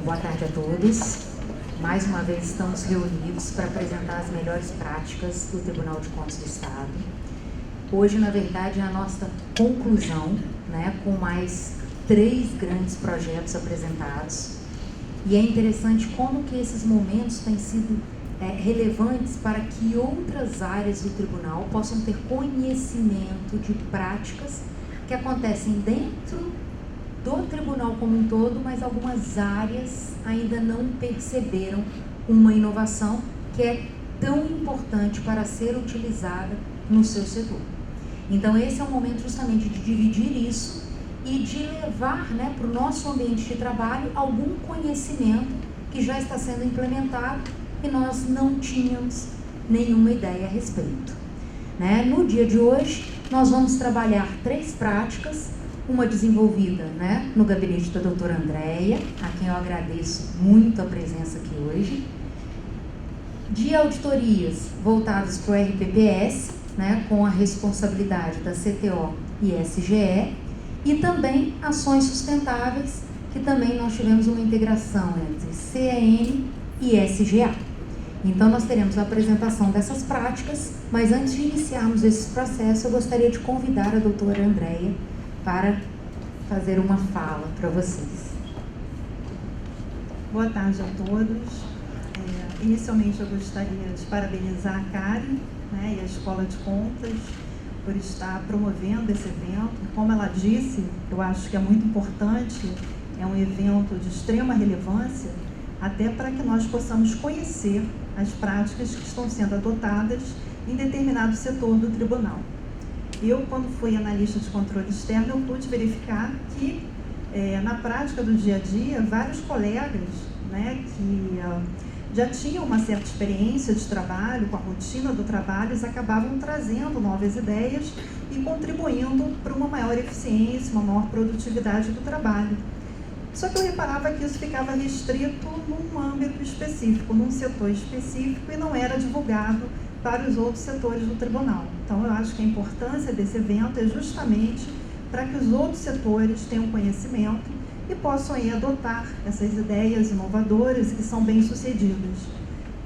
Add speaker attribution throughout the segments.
Speaker 1: boa tarde a todos. Mais uma vez estamos reunidos para apresentar as melhores práticas do Tribunal de Contas do Estado. Hoje, na verdade, é a nossa conclusão, né, com mais 3 grandes projetos apresentados. E é interessante como que esses momentos têm sido relevantes para que outras áreas do tribunal possam ter conhecimento de práticas que acontecem dentro do tribunal como um todo, mas algumas áreas ainda não perceberam uma inovação que é tão importante para ser utilizada no seu setor. Então esse é o momento justamente de dividir isso e de levar, né, para o nosso ambiente de trabalho algum conhecimento que já está sendo implementado e nós não tínhamos nenhuma ideia a respeito. Né? No dia de hoje, nós vamos trabalhar 3 práticas, uma desenvolvida, né, no gabinete da doutora Andréia, a quem eu agradeço muito a presença aqui hoje, de auditorias voltadas para o RPPS, né, com a responsabilidade da CTO e SGE, e também ações sustentáveis, que também nós tivemos uma integração entre CEN e SGA. Então, nós teremos a apresentação dessas práticas, mas antes de iniciarmos esse processo, eu gostaria de convidar a doutora Andréia para fazer uma fala para vocês.
Speaker 2: Boa tarde a todos. Inicialmente, eu gostaria de parabenizar a Karen, né, e a Escola de Contas por estar promovendo esse evento. Como ela disse, eu acho que é muito importante, é um evento de extrema relevância, até para que nós possamos conhecer as práticas que estão sendo adotadas em determinado setor do tribunal. Eu, quando fui analista de controle externo, eu pude verificar que, na prática do dia a dia, vários colegas, né, que já tinham uma certa experiência de trabalho, com a rotina do trabalho, eles acabavam trazendo novas ideias e contribuindo para uma maior eficiência, uma maior produtividade do trabalho. Só que eu reparava que isso ficava restrito num âmbito específico, num setor específico, e não era divulgado para os outros setores do tribunal. Então, eu acho que a importância desse evento é justamente para que os outros setores tenham conhecimento e possam aí adotar essas ideias inovadoras e que são bem-sucedidas.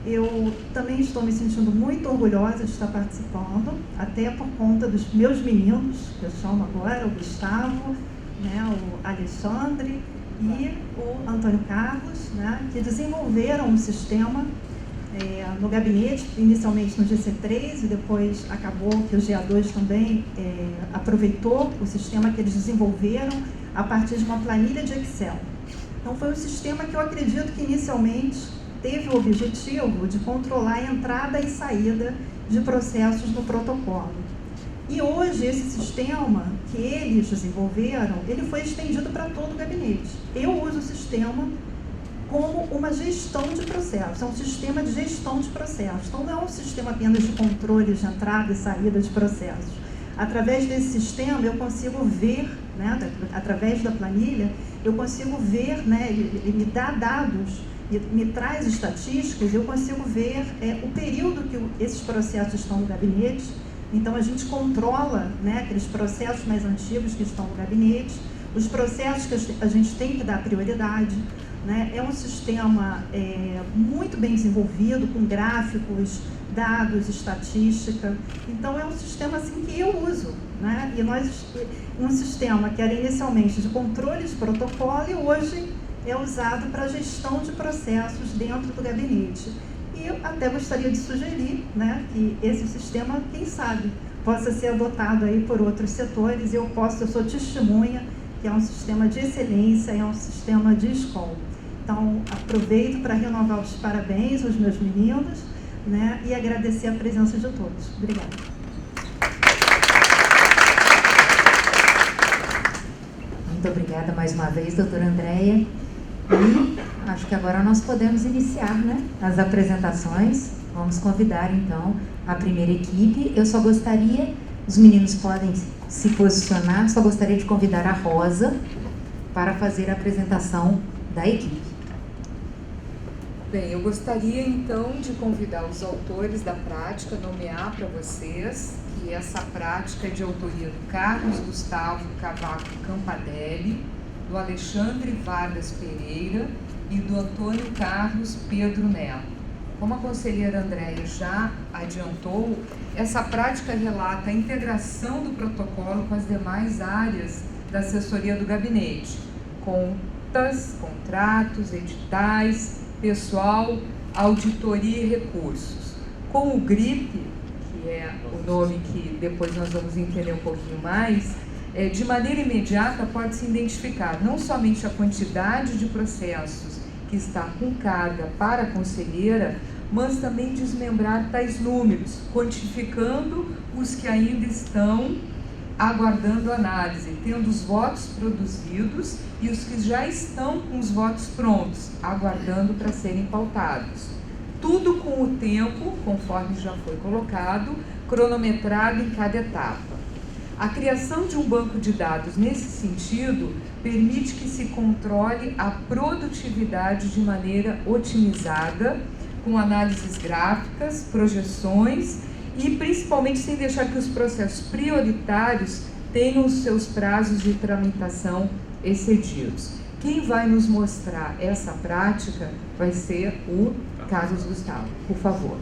Speaker 2: Eu também estou me sentindo muito orgulhosa de estar participando, até por conta dos meus meninos, que eu chamo agora, o Gustavo, né, o Alexandre e o Antônio Carlos, né, que desenvolveram um sistema no gabinete, inicialmente no GC3, e depois acabou que o GA2 também aproveitou o sistema que eles desenvolveram a partir de uma planilha de Excel. Então, foi um sistema que eu acredito que inicialmente teve o objetivo de controlar a entrada e saída de processos no protocolo. E hoje, esse sistema que eles desenvolveram, ele foi estendido para todo o gabinete. Eu uso o sistema como uma gestão de processos, é um sistema de gestão de processos. Então, não é um sistema apenas de controle de entrada e saída de processos. Através desse sistema, eu consigo ver, né, através da planilha, eu consigo ver, né, ele me dá dados, me traz estatísticas, eu consigo ver o período que esses processos estão no gabinete. Então, a gente controla, né, aqueles processos mais antigos que estão no gabinete, os processos que a gente tem que dar prioridade. Né? É um sistema muito bem desenvolvido, com gráficos, dados, estatística. Então, é um sistema assim, que eu uso. Né? E um sistema que era inicialmente de controle de protocolo e hoje é usado para gestão de processos dentro do gabinete. E eu até gostaria de sugerir, né, que esse sistema, quem sabe, possa ser adotado aí por outros setores. Eu sou testemunha que é um sistema de excelência, é um sistema de escola. Então, aproveito para renovar os parabéns aos meus meninos, né, e agradecer a presença de todos. Obrigada.
Speaker 1: Muito obrigada mais uma vez, doutora Andréia. E acho que agora nós podemos iniciar, né, as apresentações. Vamos convidar, então, a primeira equipe. Eu só gostaria, os meninos podem se posicionar, só gostaria de convidar a Rosa para fazer a apresentação da equipe.
Speaker 3: Bem, eu gostaria então de convidar os autores da prática, nomear para vocês que essa prática é de autoria do Carlos Gustavo Cavaco Campadelli, do Alexandre Vargas Pereira e do Antônio Carlos Pedro Neto. Como a conselheira Andréia já adiantou, essa prática relata a integração do protocolo com as demais áreas da assessoria do gabinete, contas, contratos, editais, pessoal, auditoria e recursos. Com o GRIP, que é o nome que depois nós vamos entender um pouquinho mais, de maneira imediata pode-se identificar não somente a quantidade de processos que está com carga para a conselheira, mas também desmembrar tais números, quantificando os que ainda estão aguardando análise, tendo os votos produzidos e os que já estão com os votos prontos, aguardando para serem pautados. Tudo com o tempo, conforme já foi colocado, cronometrado em cada etapa. A criação de um banco de dados nesse sentido permite que se controle a produtividade de maneira otimizada, com análises gráficas, projeções e principalmente sem deixar que os processos prioritários tenham os seus prazos de tramitação excedidos. Quem vai nos mostrar essa prática vai ser o Carlos Gustavo. Por favor.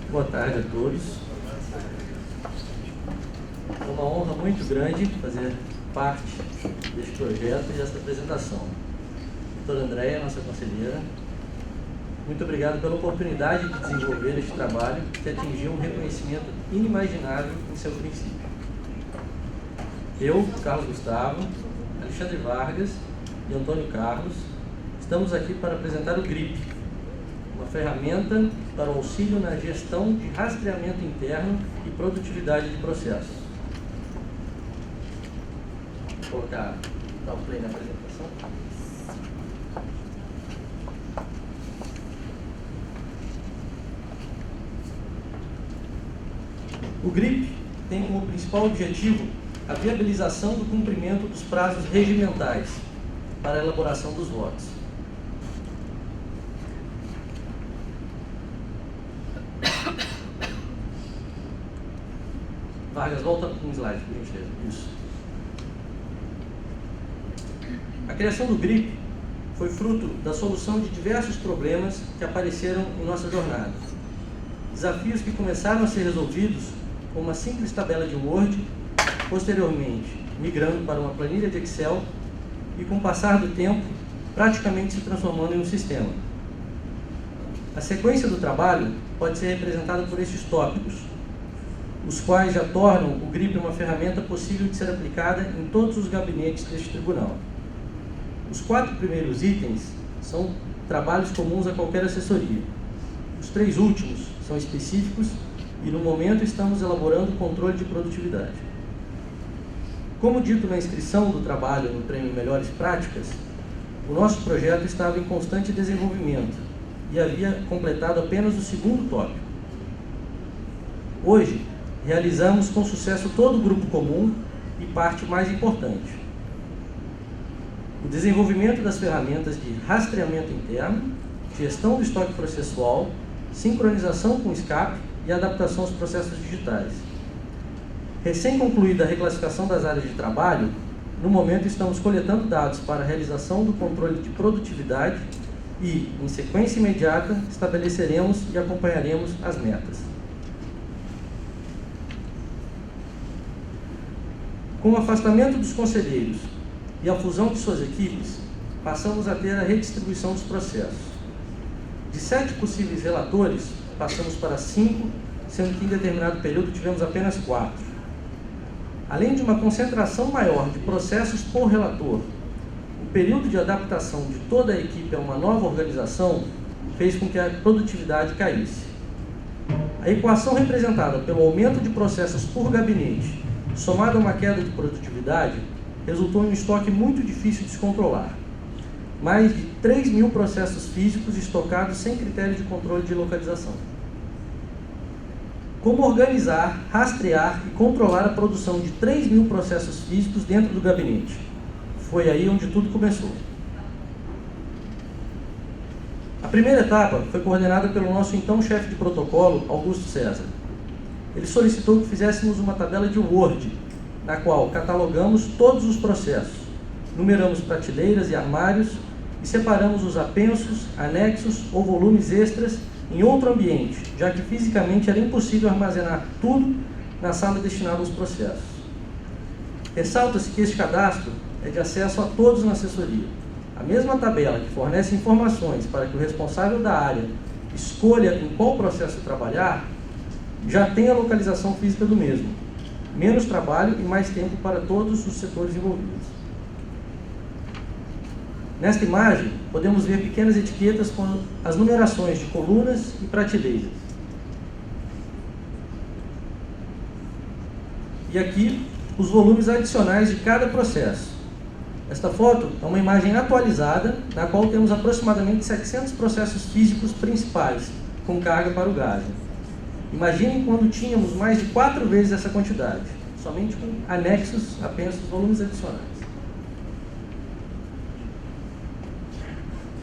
Speaker 4: Boa tarde a todos. É uma honra muito grande fazer parte deste projeto e desta apresentação. Doutora Andréia, nossa conselheira, muito obrigado pela oportunidade de desenvolver este trabalho que atingiu um reconhecimento inimaginável em seu princípio. Eu, Carlos Gustavo, Alexandre Vargas e Antônio Carlos estamos aqui para apresentar o GRIP, uma ferramenta para o auxílio na gestão de rastreamento interno e produtividade de processos. Vou dar o play na apresentação. O GRIP tem como principal objetivo a viabilização do cumprimento dos prazos regimentais para a elaboração dos votos. Vargas, volta um slide, por gentileza. Isso. A criação do GRIP foi fruto da solução de diversos problemas que apareceram em nossa jornada. Desafios que começaram a ser resolvidos com uma simples tabela de Word, posteriormente migrando para uma planilha de Excel e, com o passar do tempo, praticamente se transformando em um sistema. A sequência do trabalho pode ser representada por estes tópicos, os quais já tornam o GRIP uma ferramenta possível de ser aplicada em todos os gabinetes deste tribunal. Os 4 primeiros itens são trabalhos comuns a qualquer assessoria. Os 3 últimos são específicos e, no momento, estamos elaborando o controle de produtividade. Como dito na inscrição do trabalho no Prêmio Melhores Práticas, o nosso projeto estava em constante desenvolvimento e havia completado apenas o 2º tópico. Hoje, realizamos com sucesso todo o grupo comum e parte mais importante: o desenvolvimento das ferramentas de rastreamento interno, gestão do estoque processual, sincronização com o SCAP e adaptação aos processos digitais. Recém-concluída a reclassificação das áreas de trabalho, no momento estamos coletando dados para a realização do controle de produtividade e, em sequência imediata, estabeleceremos e acompanharemos as metas. Com o afastamento dos conselheiros e a fusão de suas equipes, passamos a ter a redistribuição dos processos. De 7 possíveis relatores, passamos para 5, sendo que em determinado período tivemos apenas 4. Além de uma concentração maior de processos por relator, o período de adaptação de toda a equipe a uma nova organização fez com que a produtividade caísse. A equação representada pelo aumento de processos por gabinete, somada a uma queda de produtividade, resultou em um estoque muito difícil de se controlar. Mais de 3.000 processos físicos estocados sem critério de controle de localização. Como organizar, rastrear e controlar a produção de 3.000 processos físicos dentro do gabinete? Foi aí onde tudo começou. A primeira etapa foi coordenada pelo nosso então chefe de protocolo, Augusto César. Ele solicitou que fizéssemos uma tabela de Word, na qual catalogamos todos os processos, numeramos prateleiras e armários e separamos os apensos, anexos ou volumes extras em outro ambiente, já que fisicamente era impossível armazenar tudo na sala destinada aos processos. Ressalta-se que este cadastro é de acesso a todos na assessoria. A mesma tabela que fornece informações para que o responsável da área escolha em qual processo trabalhar, já tem a localização física do mesmo. Menos trabalho e mais tempo para todos os setores envolvidos. Nesta imagem, podemos ver pequenas etiquetas com as numerações de colunas e prateleiras. E aqui, os volumes adicionais de cada processo. Esta foto é uma imagem atualizada, na qual temos aproximadamente 700 processos físicos principais, com carga para o gás. Imaginem quando tínhamos mais de 4 vezes essa quantidade, somente com anexos, apenas volumes adicionais.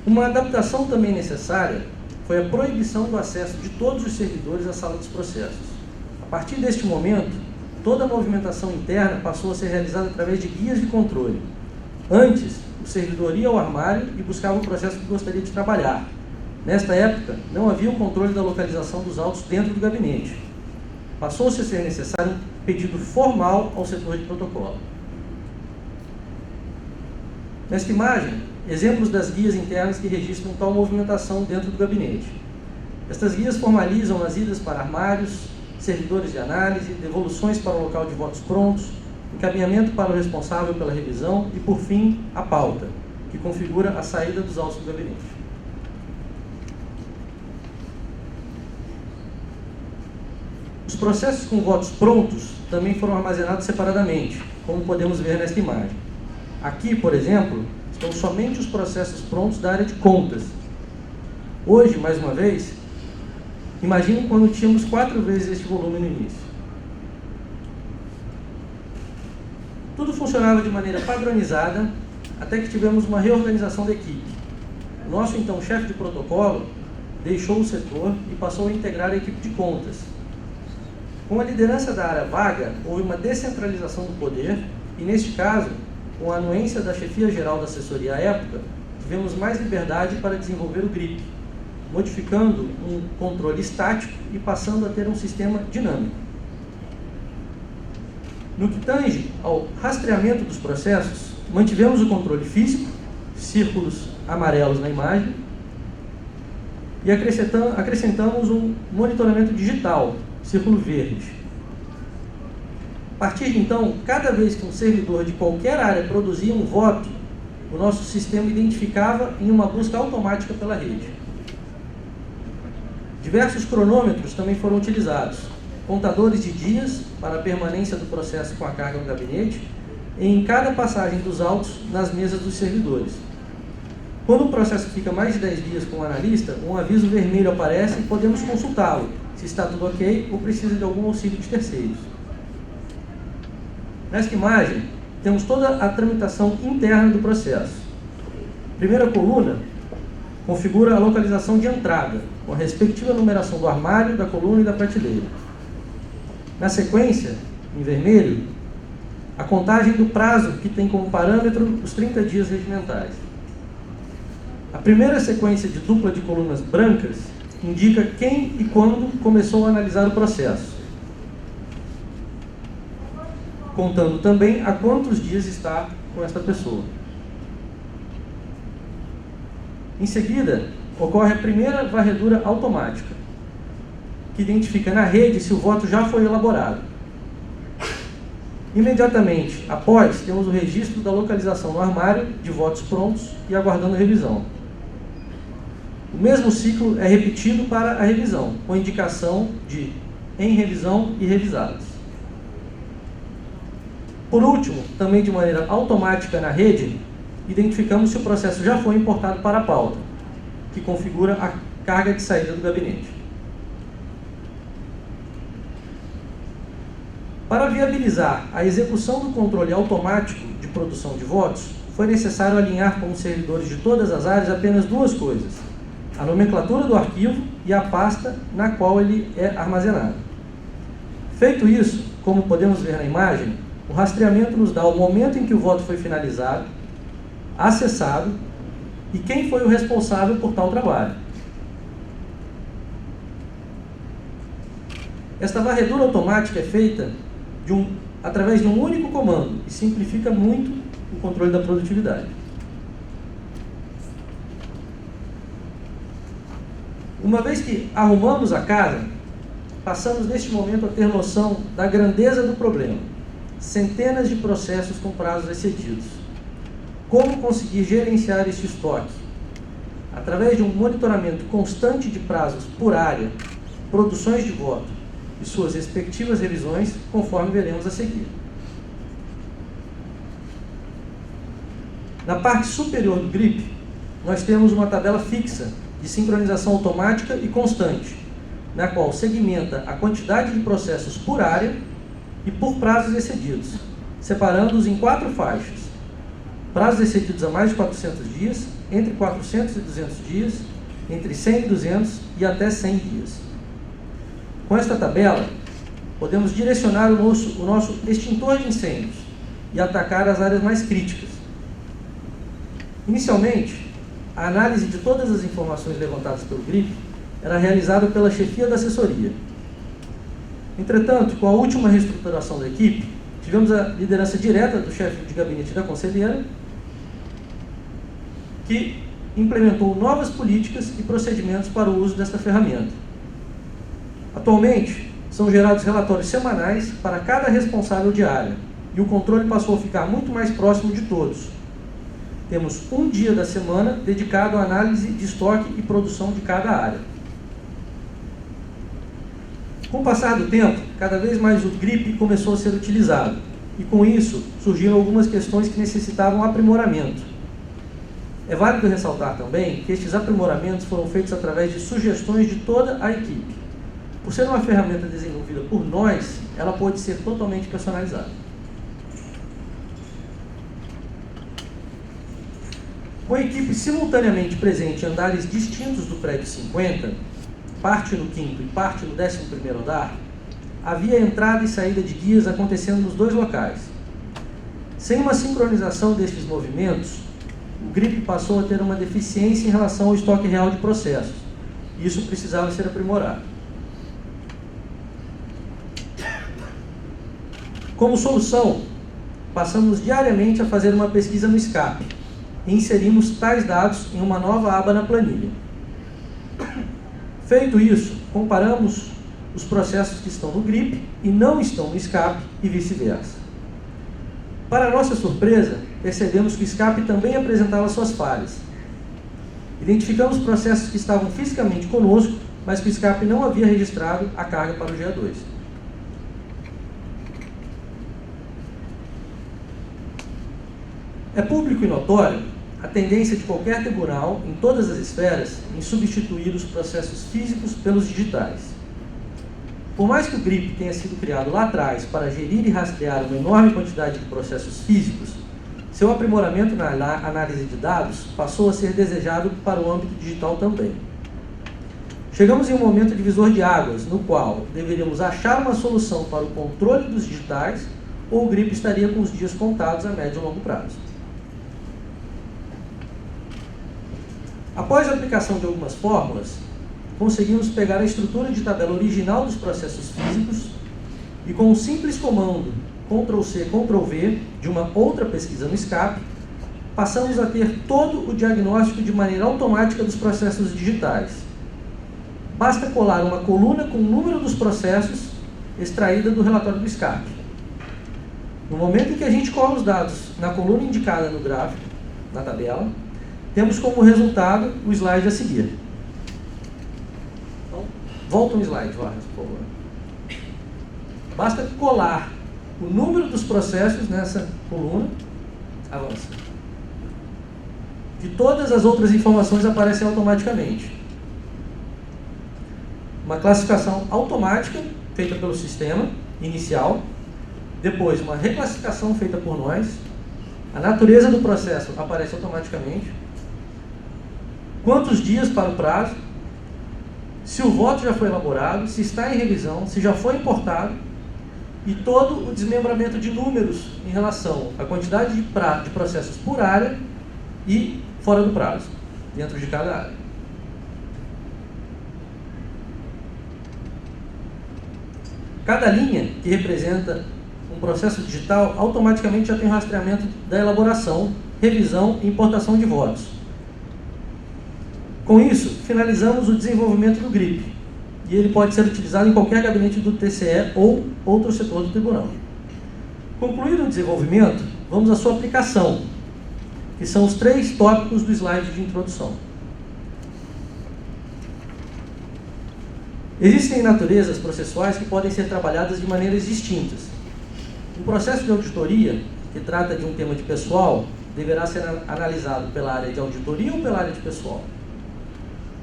Speaker 4: Uma adaptação também necessária foi a proibição do acesso de todos os servidores à sala dos processos. A partir deste momento, toda a movimentação interna passou a ser realizada através de guias de controle. Antes, o servidor ia ao armário e buscava o processo que gostaria de trabalhar. Nesta época, não havia o controle da localização dos autos dentro do gabinete. Passou-se a ser necessário um pedido formal ao setor de protocolo. Nesta imagem, exemplos das guias internas que registram tal movimentação dentro do gabinete. Estas guias formalizam as idas para armários, servidores de análise, devoluções para o local de votos prontos, encaminhamento para o responsável pela revisão e, por fim, a pauta, que configura a saída dos autos do gabinete. Os processos com votos prontos também foram armazenados separadamente, como podemos ver nesta imagem. Aqui, por exemplo, estão somente os processos prontos da área de contas. Hoje, mais uma vez, imaginem quando tínhamos 4 vezes este volume no início. Tudo funcionava de maneira padronizada, até que tivemos uma reorganização da equipe. O nosso, então, chefe de protocolo deixou o setor e passou a integrar a equipe de contas. Com a liderança da área vaga, houve uma descentralização do poder e, neste caso, com a anuência da chefia geral da assessoria à época, tivemos mais liberdade para desenvolver o GRIP, modificando um controle estático e passando a ter um sistema dinâmico. No que tange ao rastreamento dos processos, mantivemos o controle físico, círculos amarelos na imagem, e acrescentamos um monitoramento digital, círculo verde. A partir de então, cada vez que um servidor de qualquer área produzia um voto, o nosso sistema identificava em uma busca automática pela rede. Diversos cronômetros também foram utilizados, contadores de dias para a permanência do processo com a carga no gabinete e em cada passagem dos autos nas mesas dos servidores. Quando o processo fica mais de 10 dias com o analista, um aviso vermelho aparece e podemos consultá-lo, se está tudo ok ou precisa de algum auxílio de terceiros. Nesta imagem, temos toda a tramitação interna do processo. A primeira coluna configura a localização de entrada, com a respectiva numeração do armário, da coluna e da prateleira. Na sequência, em vermelho, a contagem do prazo que tem como parâmetro os 30 dias regimentais. A primeira sequência de dupla de colunas brancas indica quem e quando começou a analisar o processo, contando também a quantos dias está com esta pessoa. Em seguida, ocorre a primeira varredura automática, que identifica na rede se o voto já foi elaborado. Imediatamente após, temos o registro da localização no armário de votos prontos e aguardando revisão. O mesmo ciclo é repetido para a revisão, com indicação de em revisão e revisados. Por último, também de maneira automática na rede, identificamos se o processo já foi importado para a pauta, que configura a carga de saída do gabinete. Para viabilizar a execução do controle automático de produção de votos, foi necessário alinhar com os servidores de todas as áreas apenas 2 coisas: a nomenclatura do arquivo e a pasta na qual ele é armazenado. Feito isso, como podemos ver na imagem, O rastreamento nos dá o momento em que o voto foi finalizado, acessado e quem foi o responsável por tal trabalho. Esta varredura automática é feita através de um único comando e simplifica muito o controle da produtividade. Uma vez que arrumamos a casa, passamos neste momento a ter noção da grandeza do problema. Centenas de processos com prazos excedidos. Como conseguir gerenciar este estoque? Através de um monitoramento constante de prazos por área, produções de voto e suas respectivas revisões, conforme veremos a seguir. Na parte superior do GRIP, nós temos uma tabela fixa de sincronização automática e constante, na qual segmenta a quantidade de processos por área e por prazos excedidos, separando-os em 4 faixas. Prazos excedidos a mais de 400 dias, entre 400 e 200 dias, entre 100 e 200 e até 100 dias. Com esta tabela, podemos direcionar o nosso extintor de incêndios e atacar as áreas mais críticas. Inicialmente, a análise de todas as informações levantadas pelo GRIP era realizada pela chefia da assessoria. Entretanto, com a última reestruturação da equipe, tivemos a liderança direta do chefe de gabinete da conselheira, que implementou novas políticas e procedimentos para o uso desta ferramenta. Atualmente, são gerados relatórios semanais para cada responsável de área, e o controle passou a ficar muito mais próximo de todos. Temos um dia da semana dedicado à análise de estoque e produção de cada área. Com o passar do tempo, cada vez mais o GRIP começou a ser utilizado, e com isso surgiram algumas questões que necessitavam aprimoramento. É válido ressaltar também que estes aprimoramentos foram feitos através de sugestões de toda a equipe. Por ser uma ferramenta desenvolvida por nós, ela pode ser totalmente personalizada. Com a equipe simultaneamente presente em andares distintos do prédio 50, parte no 5º e parte no 11º andar, havia entrada e saída de guias acontecendo nos 2 locais. Sem uma sincronização destes movimentos, o GRIP passou a ter uma deficiência em relação ao estoque real de processos, e isso precisava ser aprimorado. Como solução, passamos diariamente a fazer uma pesquisa no escape e inserimos tais dados em uma nova aba na planilha. Feito isso, comparamos os processos que estão no GRIP e não estão no escape e vice-versa. Para nossa surpresa, percebemos que o escape também apresentava suas falhas. Identificamos processos que estavam fisicamente conosco, mas que o escape não havia registrado a carga para o GA2. É público e notório a tendência de qualquer tribunal, em todas as esferas, em substituir os processos físicos pelos digitais. Por mais que o GRIP tenha sido criado lá atrás para gerir e rastrear uma enorme quantidade de processos físicos, seu aprimoramento na análise de dados passou a ser desejado para o âmbito digital também. Chegamos em um momento divisor de águas, no qual deveríamos achar uma solução para o controle dos digitais, ou o GRIP estaria com os dias contados a médio e longo prazo. Após a aplicação de algumas fórmulas, conseguimos pegar a estrutura de tabela original dos processos físicos e, com um simples comando Ctrl+C, Ctrl+V de uma outra pesquisa no escape, passamos a ter todo o diagnóstico de maneira automática dos processos digitais. Basta colar uma coluna com o número dos processos extraída do relatório do escape. No momento em que a gente cola os dados na coluna indicada no gráfico, na tabela, temos como resultado o slide a seguir. Então, volta um slide, Vargas, por favor. Basta colar o número dos processos nessa coluna, avança. E todas as outras informações aparecem automaticamente. Uma classificação automática feita pelo sistema inicial, depois uma reclassificação feita por nós, a natureza do processo aparece automaticamente, quantos dias para o prazo, se o voto já foi elaborado, se está em revisão, se já foi importado, e todo o desmembramento de números em relação à quantidade de processos por área e fora do prazo, dentro de cada área. Cada linha que representa um processo digital automaticamente já tem rastreamento da elaboração, revisão e importação de votos. Com isso, finalizamos o desenvolvimento do GRIP, e ele pode ser utilizado em qualquer gabinete do TCE ou outro setor do tribunal. Concluído o desenvolvimento, vamos à sua aplicação, que são os 3 tópicos do slide de introdução. Existem naturezas processuais que podem ser trabalhadas de maneiras distintas. Um processo de auditoria, que trata de um tema de pessoal, deverá ser analisado pela área de auditoria ou pela área de pessoal.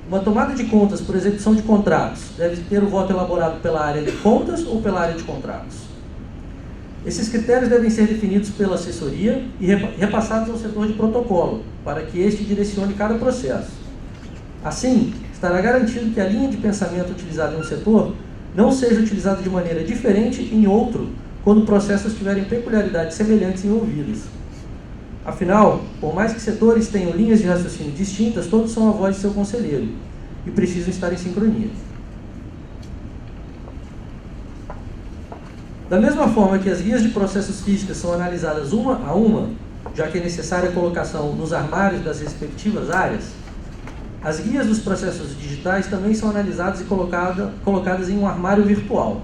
Speaker 4: Uma tomada de contas por execução de contratos deve ter o voto elaborado pela área de contas ou pela área de contratos. Esses critérios devem ser definidos pela assessoria e repassados ao setor de protocolo, para que este direcione cada processo. Assim, estará garantido que a linha de pensamento utilizada em um setor não seja utilizada de maneira diferente em outro, quando processos tiverem peculiaridades semelhantes envolvidas. Afinal, por mais que setores tenham linhas de raciocínio distintas, todos são a voz de seu conselheiro e precisam estar em sincronia. Da mesma forma que as guias de processos físicos são analisadas uma a uma, já que é necessária a colocação nos armários das respectivas áreas, as guias dos processos digitais também são analisadas e colocadas em um armário virtual.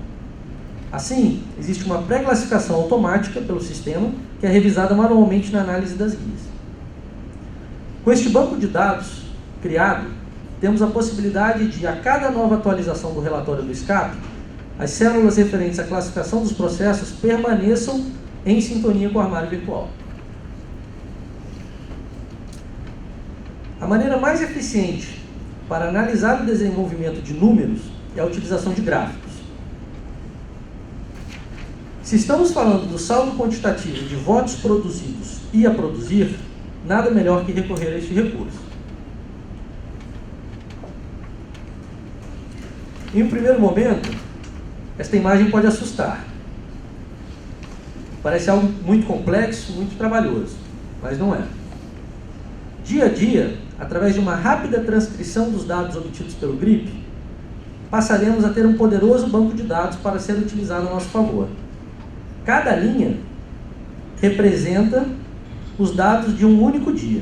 Speaker 4: Assim, existe uma pré-classificação automática pelo sistema, que é revisada manualmente na análise das guias. Com este banco de dados criado, temos a possibilidade de, a cada nova atualização do relatório do SCAP, as células referentes à classificação dos processos permaneçam em sintonia com o armário virtual. A maneira mais eficiente para analisar o desenvolvimento de números é a utilização de gráficos. Se estamos falando do saldo quantitativo de votos produzidos e a produzir, nada melhor que recorrer a este recurso. Em um primeiro momento, esta imagem pode assustar. Parece algo muito complexo, muito trabalhoso, mas não é. Dia a dia, através de uma rápida transcrição dos dados obtidos pelo GRIP, passaremos a ter um poderoso banco de dados para ser utilizado a nosso favor. Cada linha representa os dados de um único dia.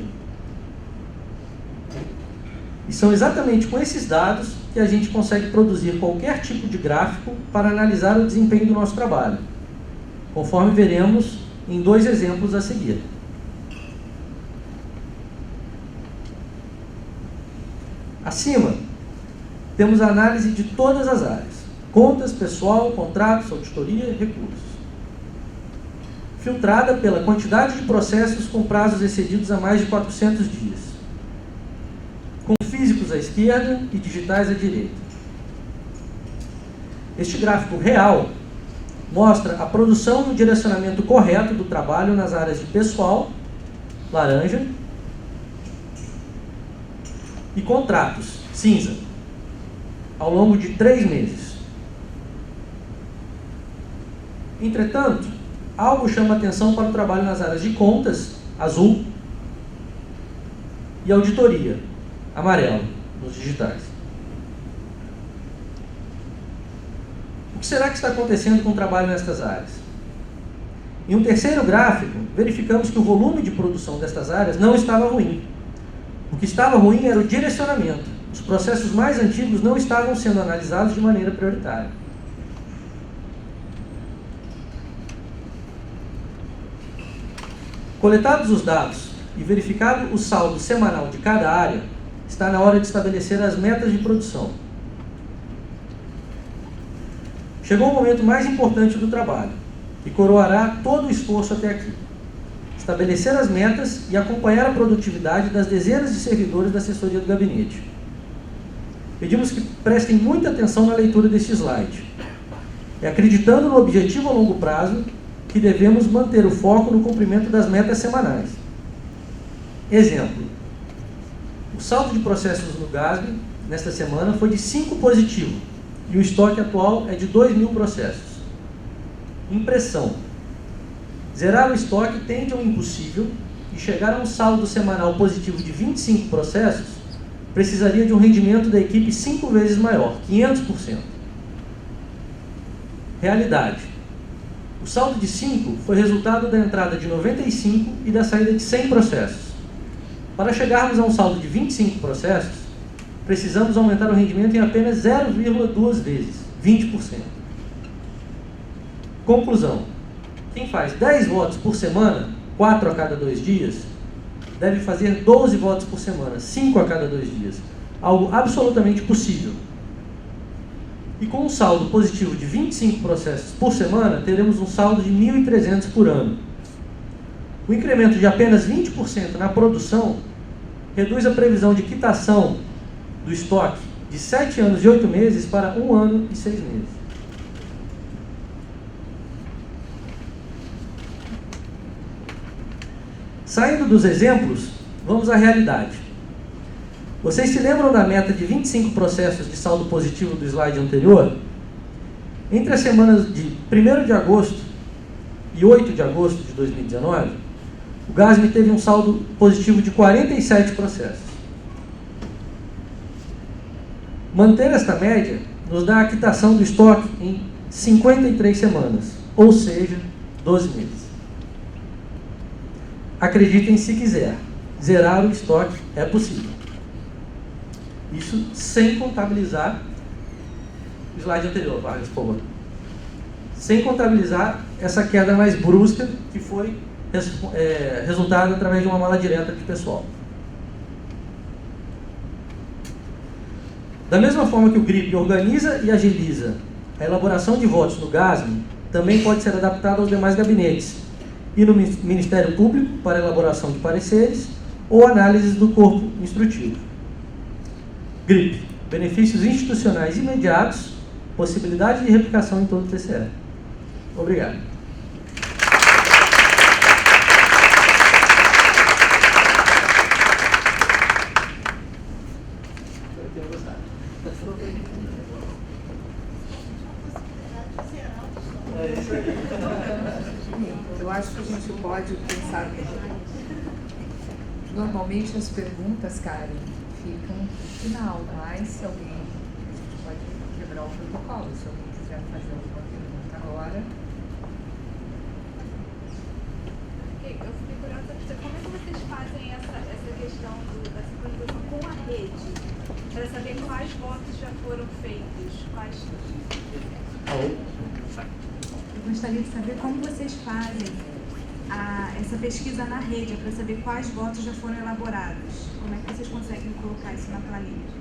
Speaker 4: E são exatamente com esses dados que a gente consegue produzir qualquer tipo de gráfico para analisar o desempenho do nosso trabalho, conforme veremos em 2 exemplos a seguir. Acima, temos a análise de todas as áreas: contas, pessoal, contratos, auditoria e recursos, filtrada pela quantidade de processos com prazos excedidos a mais de 400 dias, com físicos à esquerda e digitais à direita. Este gráfico real mostra a produção e o direcionamento correto do trabalho nas áreas de pessoal, laranja, e contratos, cinza, ao longo de 3 meses. Entretanto, algo chama atenção para o trabalho nas áreas de contas, azul, e auditoria, amarelo, nos digitais. O que será que está acontecendo com o trabalho nestas áreas? Em um terceiro gráfico, verificamos que o volume de produção destas áreas não estava ruim. O que estava ruim era o direcionamento. Os processos mais antigos não estavam sendo analisados de maneira prioritária. Coletados os dados e verificado o saldo semanal de cada área, está na hora de estabelecer as metas de produção. Chegou o momento mais importante do trabalho, que coroará todo o esforço até aqui: estabelecer as metas e acompanhar a produtividade das dezenas de servidores da assessoria do gabinete. Pedimos que prestem muita atenção na leitura deste slide. É acreditando no objetivo a longo prazo que devemos manter o foco no cumprimento das metas semanais. Exemplo: o saldo de processos no GASB nesta semana foi de 5 positivo e o estoque atual é de 2.000 processos. Impressão. Zerar o estoque tende ao impossível e chegar a um saldo semanal positivo de 25 processos precisaria de um rendimento da equipe 5 vezes maior, 500%. Realidade. O saldo de 5 foi resultado da entrada de 95 e da saída de 100 processos. Para chegarmos a um saldo de 25 processos, precisamos aumentar o rendimento em apenas 0,2 vezes, 20%. Conclusão. Quem faz 10 votos por semana, 4 a cada 2 dias, deve fazer 12 votos por semana, 5 a cada 2 dias. Algo absolutamente possível. E com um saldo positivo de 25 processos por semana, teremos um saldo de 1.300 por ano. O incremento de apenas 20% na produção reduz a previsão de quitação do estoque de 7 anos e 8 meses para 1 ano e 6 meses. Saindo dos exemplos, vamos à realidade. Vocês se lembram da meta de 25 processos de saldo positivo do slide anterior? Entre as semanas de 1º de agosto e 8 de agosto de 2019, o GASME teve um saldo positivo de 47 processos. Manter esta média nos dá a quitação do estoque em 53 semanas, ou seja, 12 meses. Acreditem se quiser, zerar o estoque é possível. Isso sem contabilizar o slide anterior, Vargas, por favor. Sem contabilizar essa queda mais brusca que foi resultado através de uma mala direta de pessoal. Da mesma forma que o GRIP organiza e agiliza a elaboração de votos no GASME, também pode ser adaptado aos demais gabinetes e no Ministério Público para elaboração de pareceres ou análises do corpo instrutivo. GRIP, benefícios institucionais imediatos, possibilidade de replicação em todo o TCE. Obrigado.
Speaker 3: Eu acho que a gente pode pensar. Normalmente as perguntas, Karen, ficam no final, mas se alguém, a gente pode quebrar o protocolo. Se alguém quiser fazer alguma pergunta agora.
Speaker 5: Eu fiquei curiosa para saber como é que vocês fazem essa questão da sincronização com a rede, para saber quais votos já foram feitos, quais.
Speaker 6: Eu gostaria de saber como vocês fazem essa pesquisa na rede, para saber quais votos já foram elaborados. Como é que vocês conseguem colocar isso na planilha?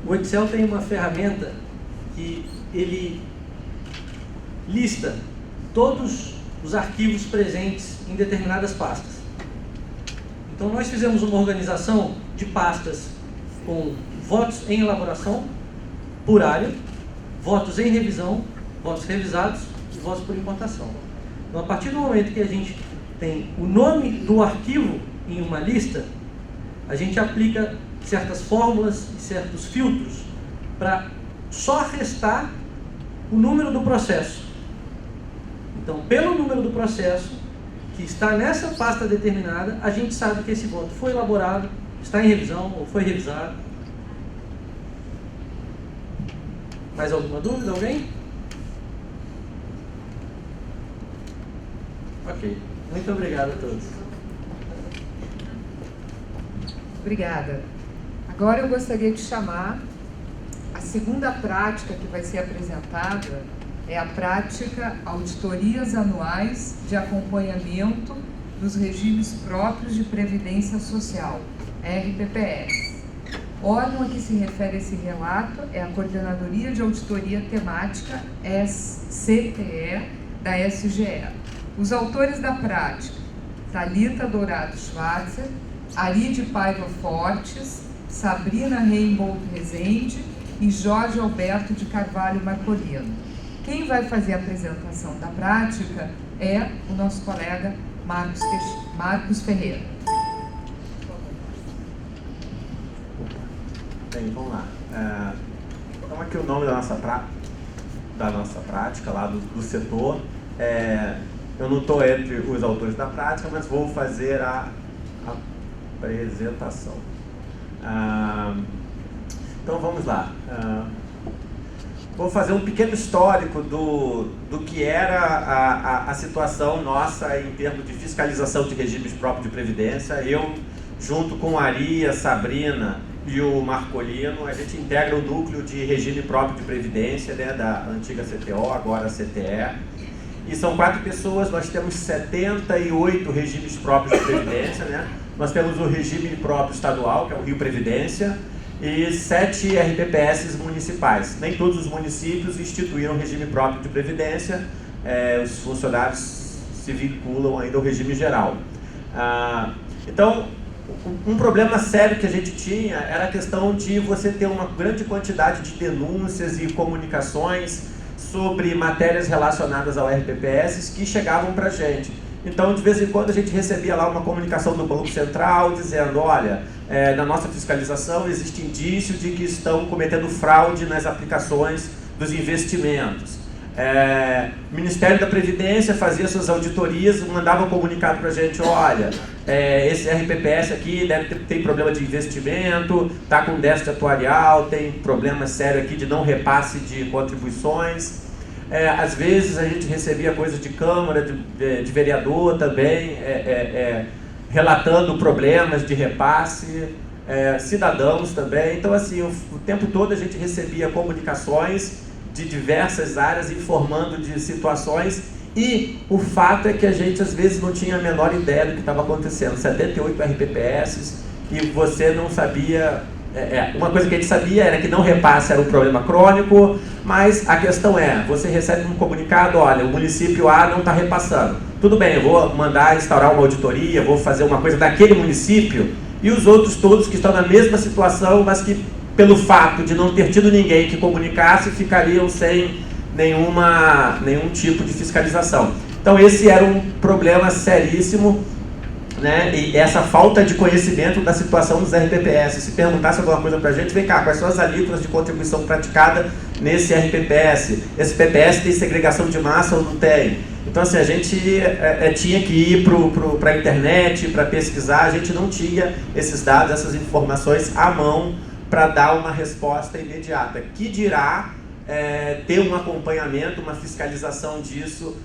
Speaker 4: O Excel tem uma ferramenta que ele lista todos os arquivos presentes em determinadas pastas. Então nós fizemos uma organização de pastas com votos em elaboração por área, votos em revisão, votos revisados e votos por importação. Então, a partir do momento que a gente tem o nome do arquivo em uma lista, a gente aplica certas fórmulas e certos filtros para só restar o número do processo. Então, pelo número do processo que está nessa pasta determinada, a gente sabe que esse voto foi elaborado, está em revisão ou foi revisado. Mais alguma dúvida? Alguém? Ok. Muito obrigado a todos.
Speaker 3: Obrigada. Agora eu gostaria de chamar a segunda prática que vai ser apresentada, é a prática Auditorias Anuais de Acompanhamento dos Regimes Próprios de Previdência Social, RPPS. O órgão a que se refere esse relato é a Coordenadoria de Auditoria Temática, CTE, da SGE. Os autores da prática, Thalita Dourado Schwarzer, Aride Paiva Fortes, Sabrina Reimbold Rezende e Jorge Alberto de Carvalho Marcolino. Quem vai fazer a apresentação da prática é o nosso colega Marcos Ferreira.
Speaker 7: Bem, vamos lá. Então aqui o nome da nossa prática lá do setor. Eu não estou entre os autores da prática, mas vou fazer a apresentação. Então vamos lá. Vou fazer um pequeno histórico do que era a situação nossa em termos de fiscalização de regimes próprios de previdência. Eu, junto com a Ari, a Sabrina e o Marcolino, a gente integra o núcleo de regime próprio de previdência, né, da antiga CTO, agora CTE. E são 4 pessoas, nós temos 78 regimes próprios de previdência, né? Nós temos o regime próprio estadual, que é o Rio Previdência, e 7 RPPS municipais. Nem todos os municípios instituíram regime próprio de previdência, os funcionários se vinculam ainda ao regime geral. Então, um problema sério que a gente tinha era a questão de você ter uma grande quantidade de denúncias e comunicações sobre matérias relacionadas ao RPPS que chegavam para a gente. Então, de vez em quando, a gente recebia lá uma comunicação do Banco Central dizendo, olha, na nossa fiscalização existe indício de que estão cometendo fraude nas aplicações dos investimentos. O Ministério da Previdência fazia suas auditorias, mandava um comunicado para a gente, olha, esse RPPS aqui tem problema de investimento, está com déficit atuarial, tem problema sério aqui de não repasse de contribuições. Às vezes a gente recebia coisas de Câmara, de vereador também, relatando problemas de repasse, cidadãos também. Então, assim, o tempo todo a gente recebia comunicações de diversas áreas informando de situações, e o fato é que a gente às vezes não tinha a menor ideia do que estava acontecendo. 78 RPPS e você não sabia. Uma coisa que a gente sabia era que não repasse era um problema crônico, mas a questão você recebe um comunicado, olha, o município A não está repassando. Tudo bem, eu vou mandar instaurar uma auditoria, vou fazer uma coisa daquele município, e os outros todos que estão na mesma situação, mas que pelo fato de não ter tido ninguém que comunicasse, ficariam sem nenhum tipo de fiscalização. Então esse era um problema seríssimo, né? E essa falta de conhecimento da situação dos RPPS. Se perguntasse alguma coisa para a gente, vem cá, quais são as alíquotas de contribuição praticada nesse RPPS? Esse PPS tem segregação de massa ou não tem? Então, assim, a gente tinha que ir para a internet para pesquisar, a gente não tinha esses dados, essas informações à mão para dar uma resposta imediata. Que dirá ter um acompanhamento, uma fiscalização disso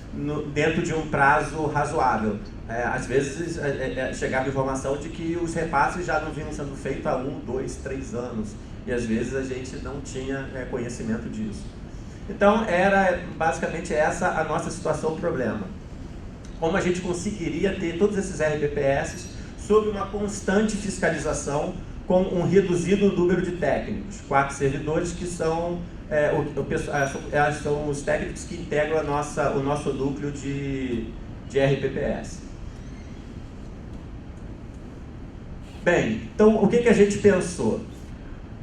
Speaker 7: dentro de um prazo razoável. Às vezes chegava a informação de que os repasses já não vinham sendo feitos há 1, 2, 3 anos, e às vezes a gente não tinha conhecimento disso. Então era basicamente essa a nossa situação, o problema. Como a gente conseguiria ter todos esses RPPS sob uma constante fiscalização com um reduzido número de técnicos, 4 servidores que são são os técnicos que integram o nosso núcleo de RPPS. Bem, então o que a gente pensou?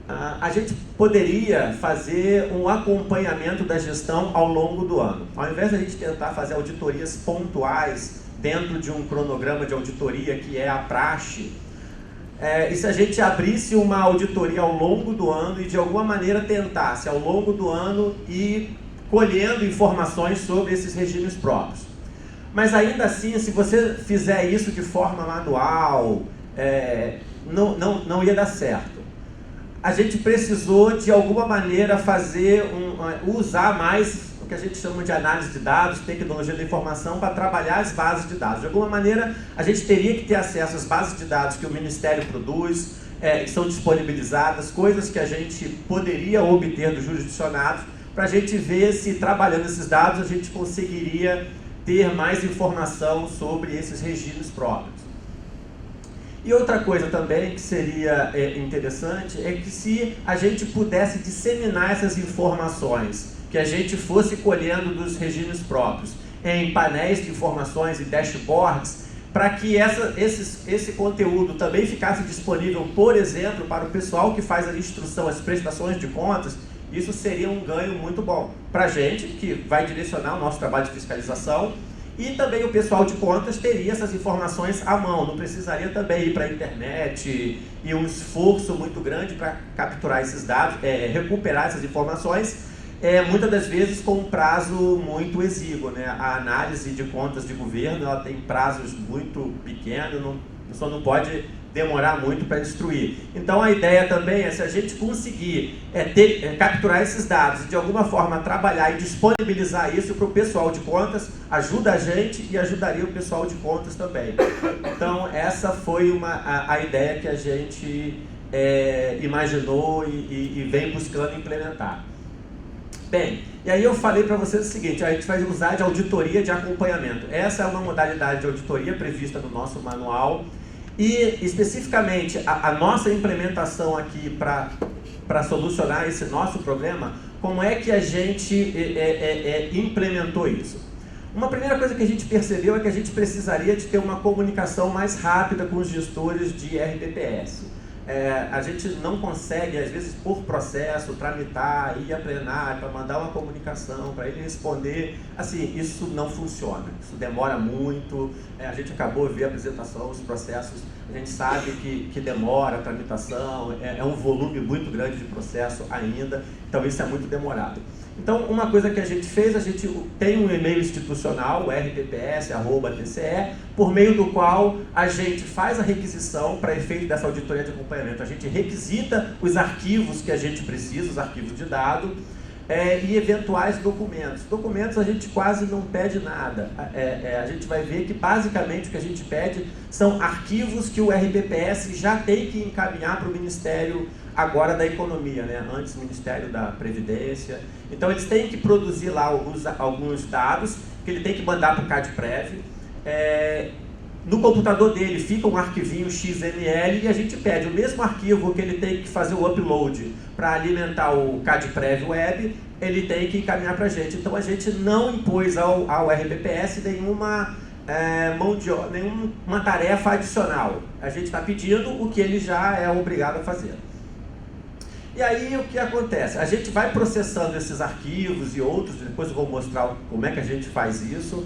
Speaker 7: A gente poderia fazer um acompanhamento da gestão ao longo do ano. Ao invés de a gente tentar fazer auditorias pontuais dentro de um cronograma de auditoria que é a praxe, e se a gente abrisse uma auditoria ao longo do ano e de alguma maneira tentasse ao longo do ano ir colhendo informações sobre esses regimes próprios. Mas ainda assim, se você fizer isso de forma manual, não ia dar certo. A gente precisou de alguma maneira usar mais o que a gente chama de análise de dados, tecnologia da informação, para trabalhar as bases de dados. De alguma maneira, a gente teria que ter acesso às bases de dados que o Ministério produz, que são disponibilizadas, coisas que a gente poderia obter dos jurisdicionados, para a gente ver se, trabalhando esses dados, a gente conseguiria ter mais informação sobre esses regimes próprios. E outra coisa também que seria interessante é que se a gente pudesse disseminar essas informações que a gente fosse colhendo dos regimes próprios em painéis de informações e dashboards, para que esse conteúdo também ficasse disponível, por exemplo, para o pessoal que faz a instrução, as prestações de contas, isso seria um ganho muito bom para a gente, que vai direcionar o nosso trabalho de fiscalização, E também o pessoal de contas teria essas informações à mão, não precisaria também ir para a internet e um esforço muito grande para capturar esses dados, recuperar essas informações, muitas das vezes com um prazo muito exíguo, né? A análise de contas de governo, ela tem prazos muito pequenos, a pessoa não pode demorar muito para instruir. Então a ideia também é, se a gente conseguir capturar esses dados e de alguma forma trabalhar e disponibilizar isso para o pessoal de contas, ajuda a gente e ajudaria o pessoal de contas também. Então essa foi a ideia que a gente imaginou e vem buscando implementar. Bem, e aí eu falei para vocês o seguinte, a gente vai usar de auditoria de acompanhamento. Essa é uma modalidade de auditoria prevista no nosso manual. E, especificamente, a nossa implementação aqui para solucionar esse nosso problema, como é que a gente implementou isso? Uma primeira coisa que a gente percebeu é que a gente precisaria de ter uma comunicação mais rápida com os gestores de RPPS. A gente não consegue, às vezes, por processo, tramitar, ir a plenário, para mandar uma comunicação, para ele responder. Assim, isso não funciona, isso demora muito. A gente acabou de ver a apresentação, os processos, a gente sabe que demora a tramitação, é um volume muito grande de processo ainda, então isso é muito demorado. Então, uma coisa que a gente fez, a gente tem um e-mail institucional, rpps@tce, por meio do qual a gente faz a requisição para efeito dessa auditoria de acompanhamento. A gente requisita os arquivos que a gente precisa, os arquivos de dado, e eventuais documentos. Documentos a gente quase não pede nada. A gente vai ver que basicamente o que a gente pede são arquivos que o RPPS já tem que encaminhar para o Ministério agora da Economia, né? Antes o Ministério da Previdência. Então eles têm que produzir lá alguns dados que ele tem que mandar para o CADPREV. No computador dele fica um arquivinho XML e a gente pede o mesmo arquivo que ele tem que fazer o upload para alimentar o CADPREV Web, ele tem que encaminhar para a gente. Então a gente não impôs ao RPPS nenhuma tarefa adicional. A gente está pedindo o que ele já é obrigado a fazer. E aí o que acontece? A gente vai processando esses arquivos e outros, depois eu vou mostrar como é que a gente faz isso.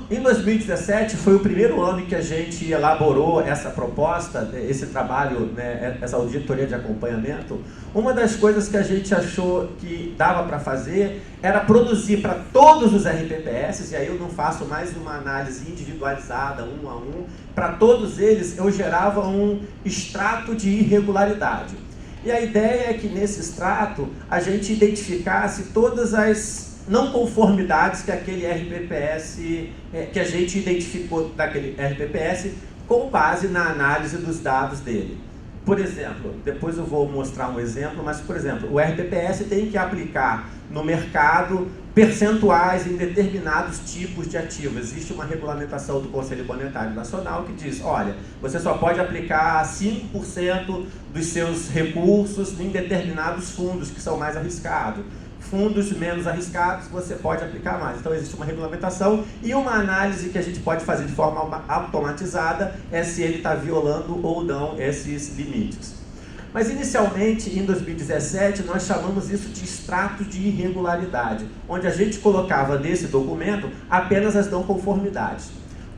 Speaker 7: Em 2017 foi o primeiro ano em que a gente elaborou essa proposta, esse trabalho, né, essa auditoria de acompanhamento. Uma das coisas que a gente achou que dava para fazer era produzir para todos os RPPS, e aí eu não faço mais uma análise individualizada, um a um, para todos eles eu gerava um extrato de irregularidade. E a ideia é que nesse extrato a gente identificasse todas as não conformidades que aquele RPPS, que a gente identificou daquele RPPS com base na análise dos dados dele. Por exemplo, depois eu vou mostrar um exemplo, mas, por exemplo, o RPPS tem que aplicar no mercado percentuais em determinados tipos de ativos. Existe uma regulamentação do Conselho Monetário Nacional que diz, olha, você só pode aplicar 5% dos seus recursos em determinados fundos que são mais arriscados. Fundos menos arriscados, você pode aplicar mais. Então existe uma regulamentação e uma análise que a gente pode fazer de forma automatizada é se ele está violando ou não esses limites. Mas inicialmente, em 2017, nós chamamos isso de extrato de irregularidade, onde a gente colocava nesse documento apenas as não conformidades.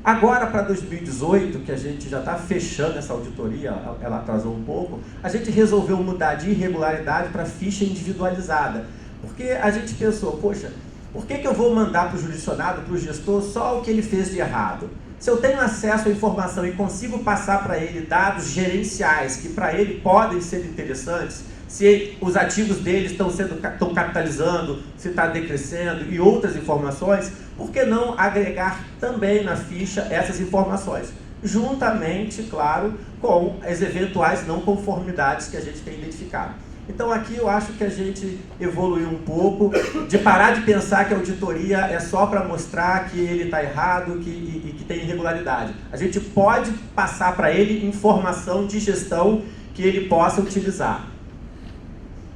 Speaker 7: Agora, para 2018, que a gente já está fechando essa auditoria, ela atrasou um pouco, a gente resolveu mudar de irregularidade para ficha individualizada. Porque a gente pensou, poxa, por que eu vou mandar para o jurisdicionado, para o gestor, só o que ele fez de errado? Se eu tenho acesso à informação e consigo passar para ele dados gerenciais que para ele podem ser interessantes, se os ativos dele estão capitalizando, se está decrescendo e outras informações, por que não agregar também na ficha essas informações? Juntamente, claro, com as eventuais não conformidades que a gente tem identificado. Então aqui eu acho que a gente evoluiu um pouco, de parar de pensar que a auditoria é só para mostrar que ele está errado e que tem irregularidade. A gente pode passar para ele informação de gestão que ele possa utilizar.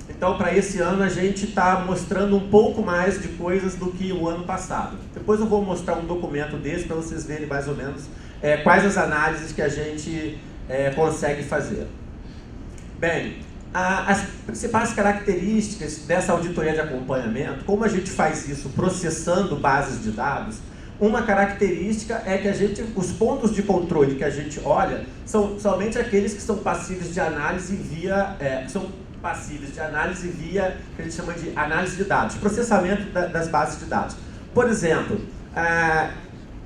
Speaker 7: Então para esse ano a gente está mostrando um pouco mais de coisas do que o ano passado. Depois eu vou mostrar um documento desse para vocês verem mais ou menos quais as análises que a gente consegue fazer. Bem, As principais características dessa auditoria de acompanhamento, como a gente faz isso processando bases de dados, uma característica é que os pontos de controle que a gente olha são somente aqueles que são passíveis de análise via, que a gente chama de análise de dados, processamento das bases de dados. Por exemplo,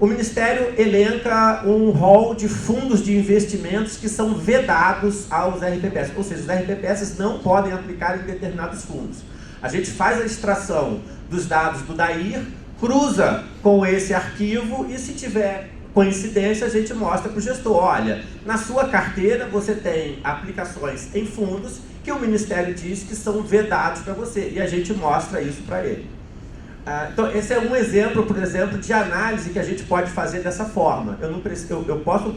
Speaker 7: o Ministério elenca um rol de fundos de investimentos que são vedados aos RPPS, ou seja, os RPPS não podem aplicar em determinados fundos. A gente faz a extração dos dados do DAIR, cruza com esse arquivo e, se tiver coincidência, a gente mostra para o gestor: olha, na sua carteira você tem aplicações em fundos que o Ministério diz que são vedados para você, e a gente mostra isso para ele. Então, esse é um exemplo, por exemplo, de análise que a gente pode fazer dessa forma. Eu posso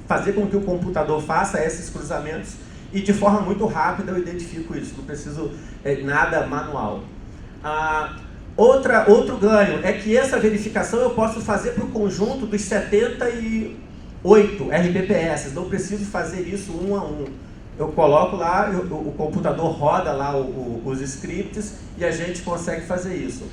Speaker 7: fazer com que o computador faça esses cruzamentos e, de forma muito rápida, eu identifico isso. Não preciso nada manual. Outro ganho é que essa verificação eu posso fazer para o conjunto dos 78 RPPS. Não preciso fazer isso um a um. Eu coloco lá, o computador roda lá os scripts e a gente consegue fazer isso.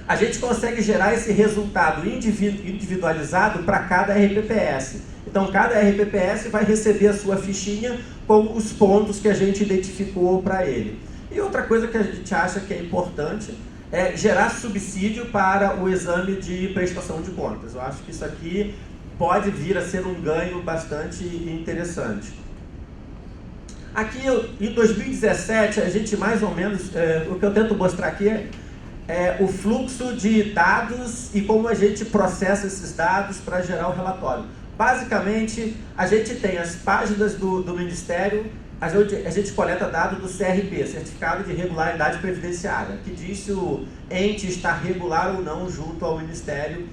Speaker 7: A gente consegue gerar esse resultado individualizado para cada RPPS. Então, cada RPPS vai receber a sua fichinha com os pontos que a gente identificou para ele. E outra coisa que a gente acha que é importante é gerar subsídio para o exame de prestação de contas. Eu acho que isso aqui pode vir a ser um ganho bastante interessante. Aqui, em 2017, a gente mais ou menos, o que eu tento mostrar aqui é o fluxo de dados e como a gente processa esses dados para gerar o relatório. Basicamente, a gente tem as páginas do Ministério, a gente coleta dados do CRP, Certificado de Regularidade Previdenciária, que diz se o ente está regular ou não junto ao Ministério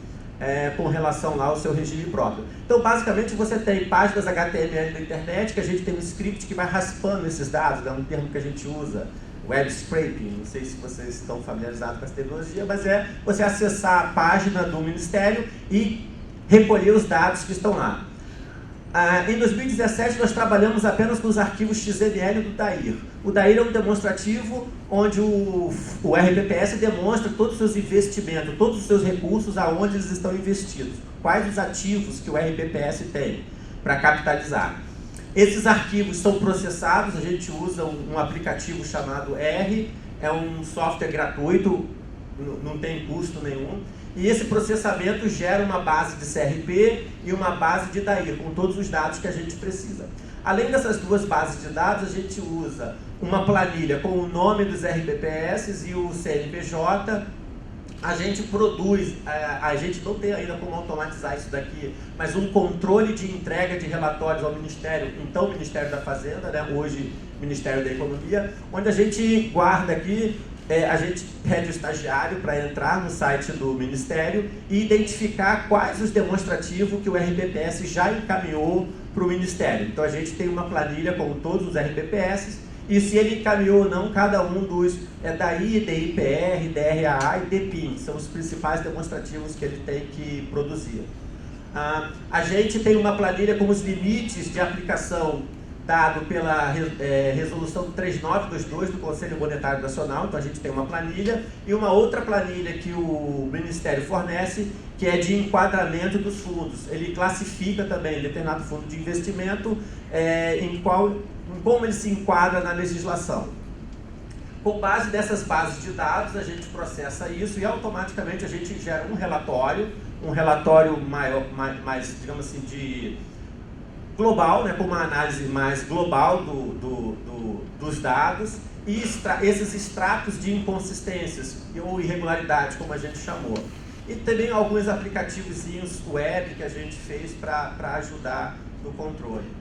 Speaker 7: com relação lá ao seu regime próprio. Então, basicamente, você tem páginas HTML na internet, que a gente tem um script que vai raspando esses dados, é um termo que a gente usa, web scraping, não sei se vocês estão familiarizados com essa tecnologia, mas é você acessar a página do Ministério e recolher os dados que estão lá. Em 2017, nós trabalhamos apenas com os arquivos XML do DAIR. O DAIR é um demonstrativo onde o RPPS demonstra todos os seus investimentos, todos os seus recursos, aonde eles estão investidos, quais os ativos que o RPPS tem para capitalizar. Esses arquivos são processados, a gente usa um aplicativo chamado R, é um software gratuito, não tem custo nenhum, e esse processamento gera uma base de CRP e uma base de DAIR, com todos os dados que a gente precisa. Além dessas duas bases de dados, a gente usa uma planilha com o nome dos RPPS e o CNPJ. A gente produz, a gente não tem ainda como automatizar isso daqui, mas um controle de entrega de relatórios ao Ministério, então Ministério da Fazenda, né, hoje Ministério da Economia, onde a gente guarda aqui, a gente pede o estagiário para entrar no site do Ministério e identificar quais os demonstrativos que o RPPS já encaminhou para o Ministério. Então a gente tem uma planilha com todos os RPPS, e se ele encaminhou ou não, cada um dos DAI, DIPR, DRAA e DPIN, são os principais demonstrativos que ele tem que produzir. A gente tem uma planilha com os limites de aplicação dado pela resolução 3922 do Conselho Monetário Nacional, então a gente tem uma planilha, e uma outra planilha que o Ministério fornece, que é de enquadramento dos fundos. Ele classifica também determinado fundo de investimento em como ele se enquadra na legislação. Com base nessas bases de dados, a gente processa isso e automaticamente a gente gera um relatório mais, digamos assim, de global, né, com uma análise mais global dos dados e esses extratos de inconsistências ou irregularidades, como a gente chamou. E também alguns aplicativozinhos web que a gente fez para ajudar no controle.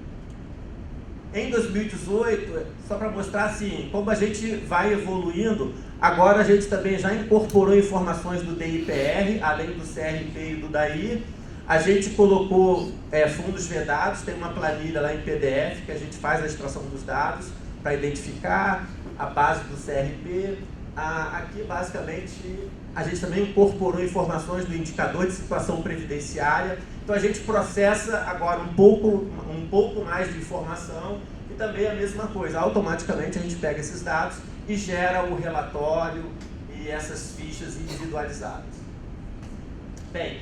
Speaker 7: Em 2018, só para mostrar assim, como a gente vai evoluindo, agora a gente também já incorporou informações do DIPR, além do CRP e do DAI. A gente colocou fundos vedados, tem uma planilha lá em PDF que a gente faz a extração dos dados para identificar a base do CRP. Aqui, basicamente, a gente também incorporou informações do indicador de situação previdenciária. Então, a gente processa agora um pouco mais de informação e também a mesma coisa. Automaticamente a gente pega esses dados e gera o relatório e essas fichas individualizadas. Bem,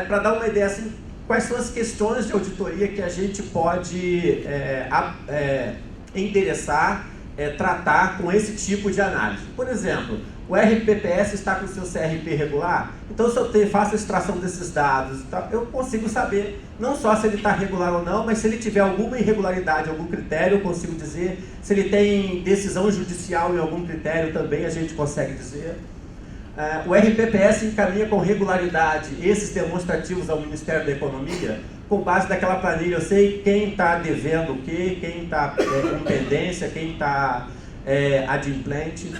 Speaker 7: para dar uma ideia assim, quais são as questões de auditoria que a gente pode endereçar, tratar com esse tipo de análise? Por exemplo, o RPPS está com o seu CRP regular, então se eu faço a extração desses dados, tá, eu consigo saber não só se ele está regular ou não, mas se ele tiver alguma irregularidade, algum critério, eu consigo dizer. Se ele tem decisão judicial em algum critério também a gente consegue dizer. O RPPS encaminha com regularidade esses demonstrativos ao Ministério da Economia, com base naquela planilha. Eu sei quem está devendo o quê, quem está com pendência, quem está adimplente.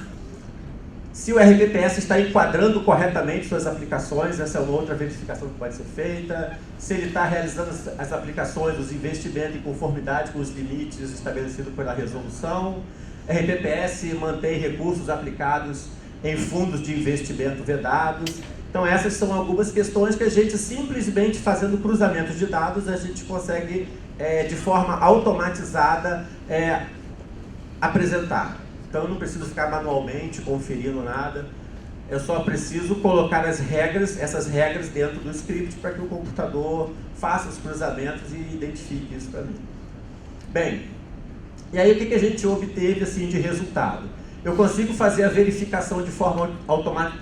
Speaker 7: Se o RPPS está enquadrando corretamente suas aplicações, essa é uma outra verificação que pode ser feita. Se ele está realizando as aplicações, os investimentos em conformidade com os limites estabelecidos pela resolução. RPPS mantém recursos aplicados em fundos de investimento vedados. Então essas são algumas questões que a gente simplesmente fazendo cruzamentos de dados, a gente consegue de forma automatizada apresentar. Então eu não preciso ficar manualmente conferindo nada, eu só preciso colocar as regras, essas regras dentro do script para que o computador faça os cruzamentos e identifique isso para mim. Bem, e aí o que a gente obteve assim de resultado? Eu consigo fazer a verificação de forma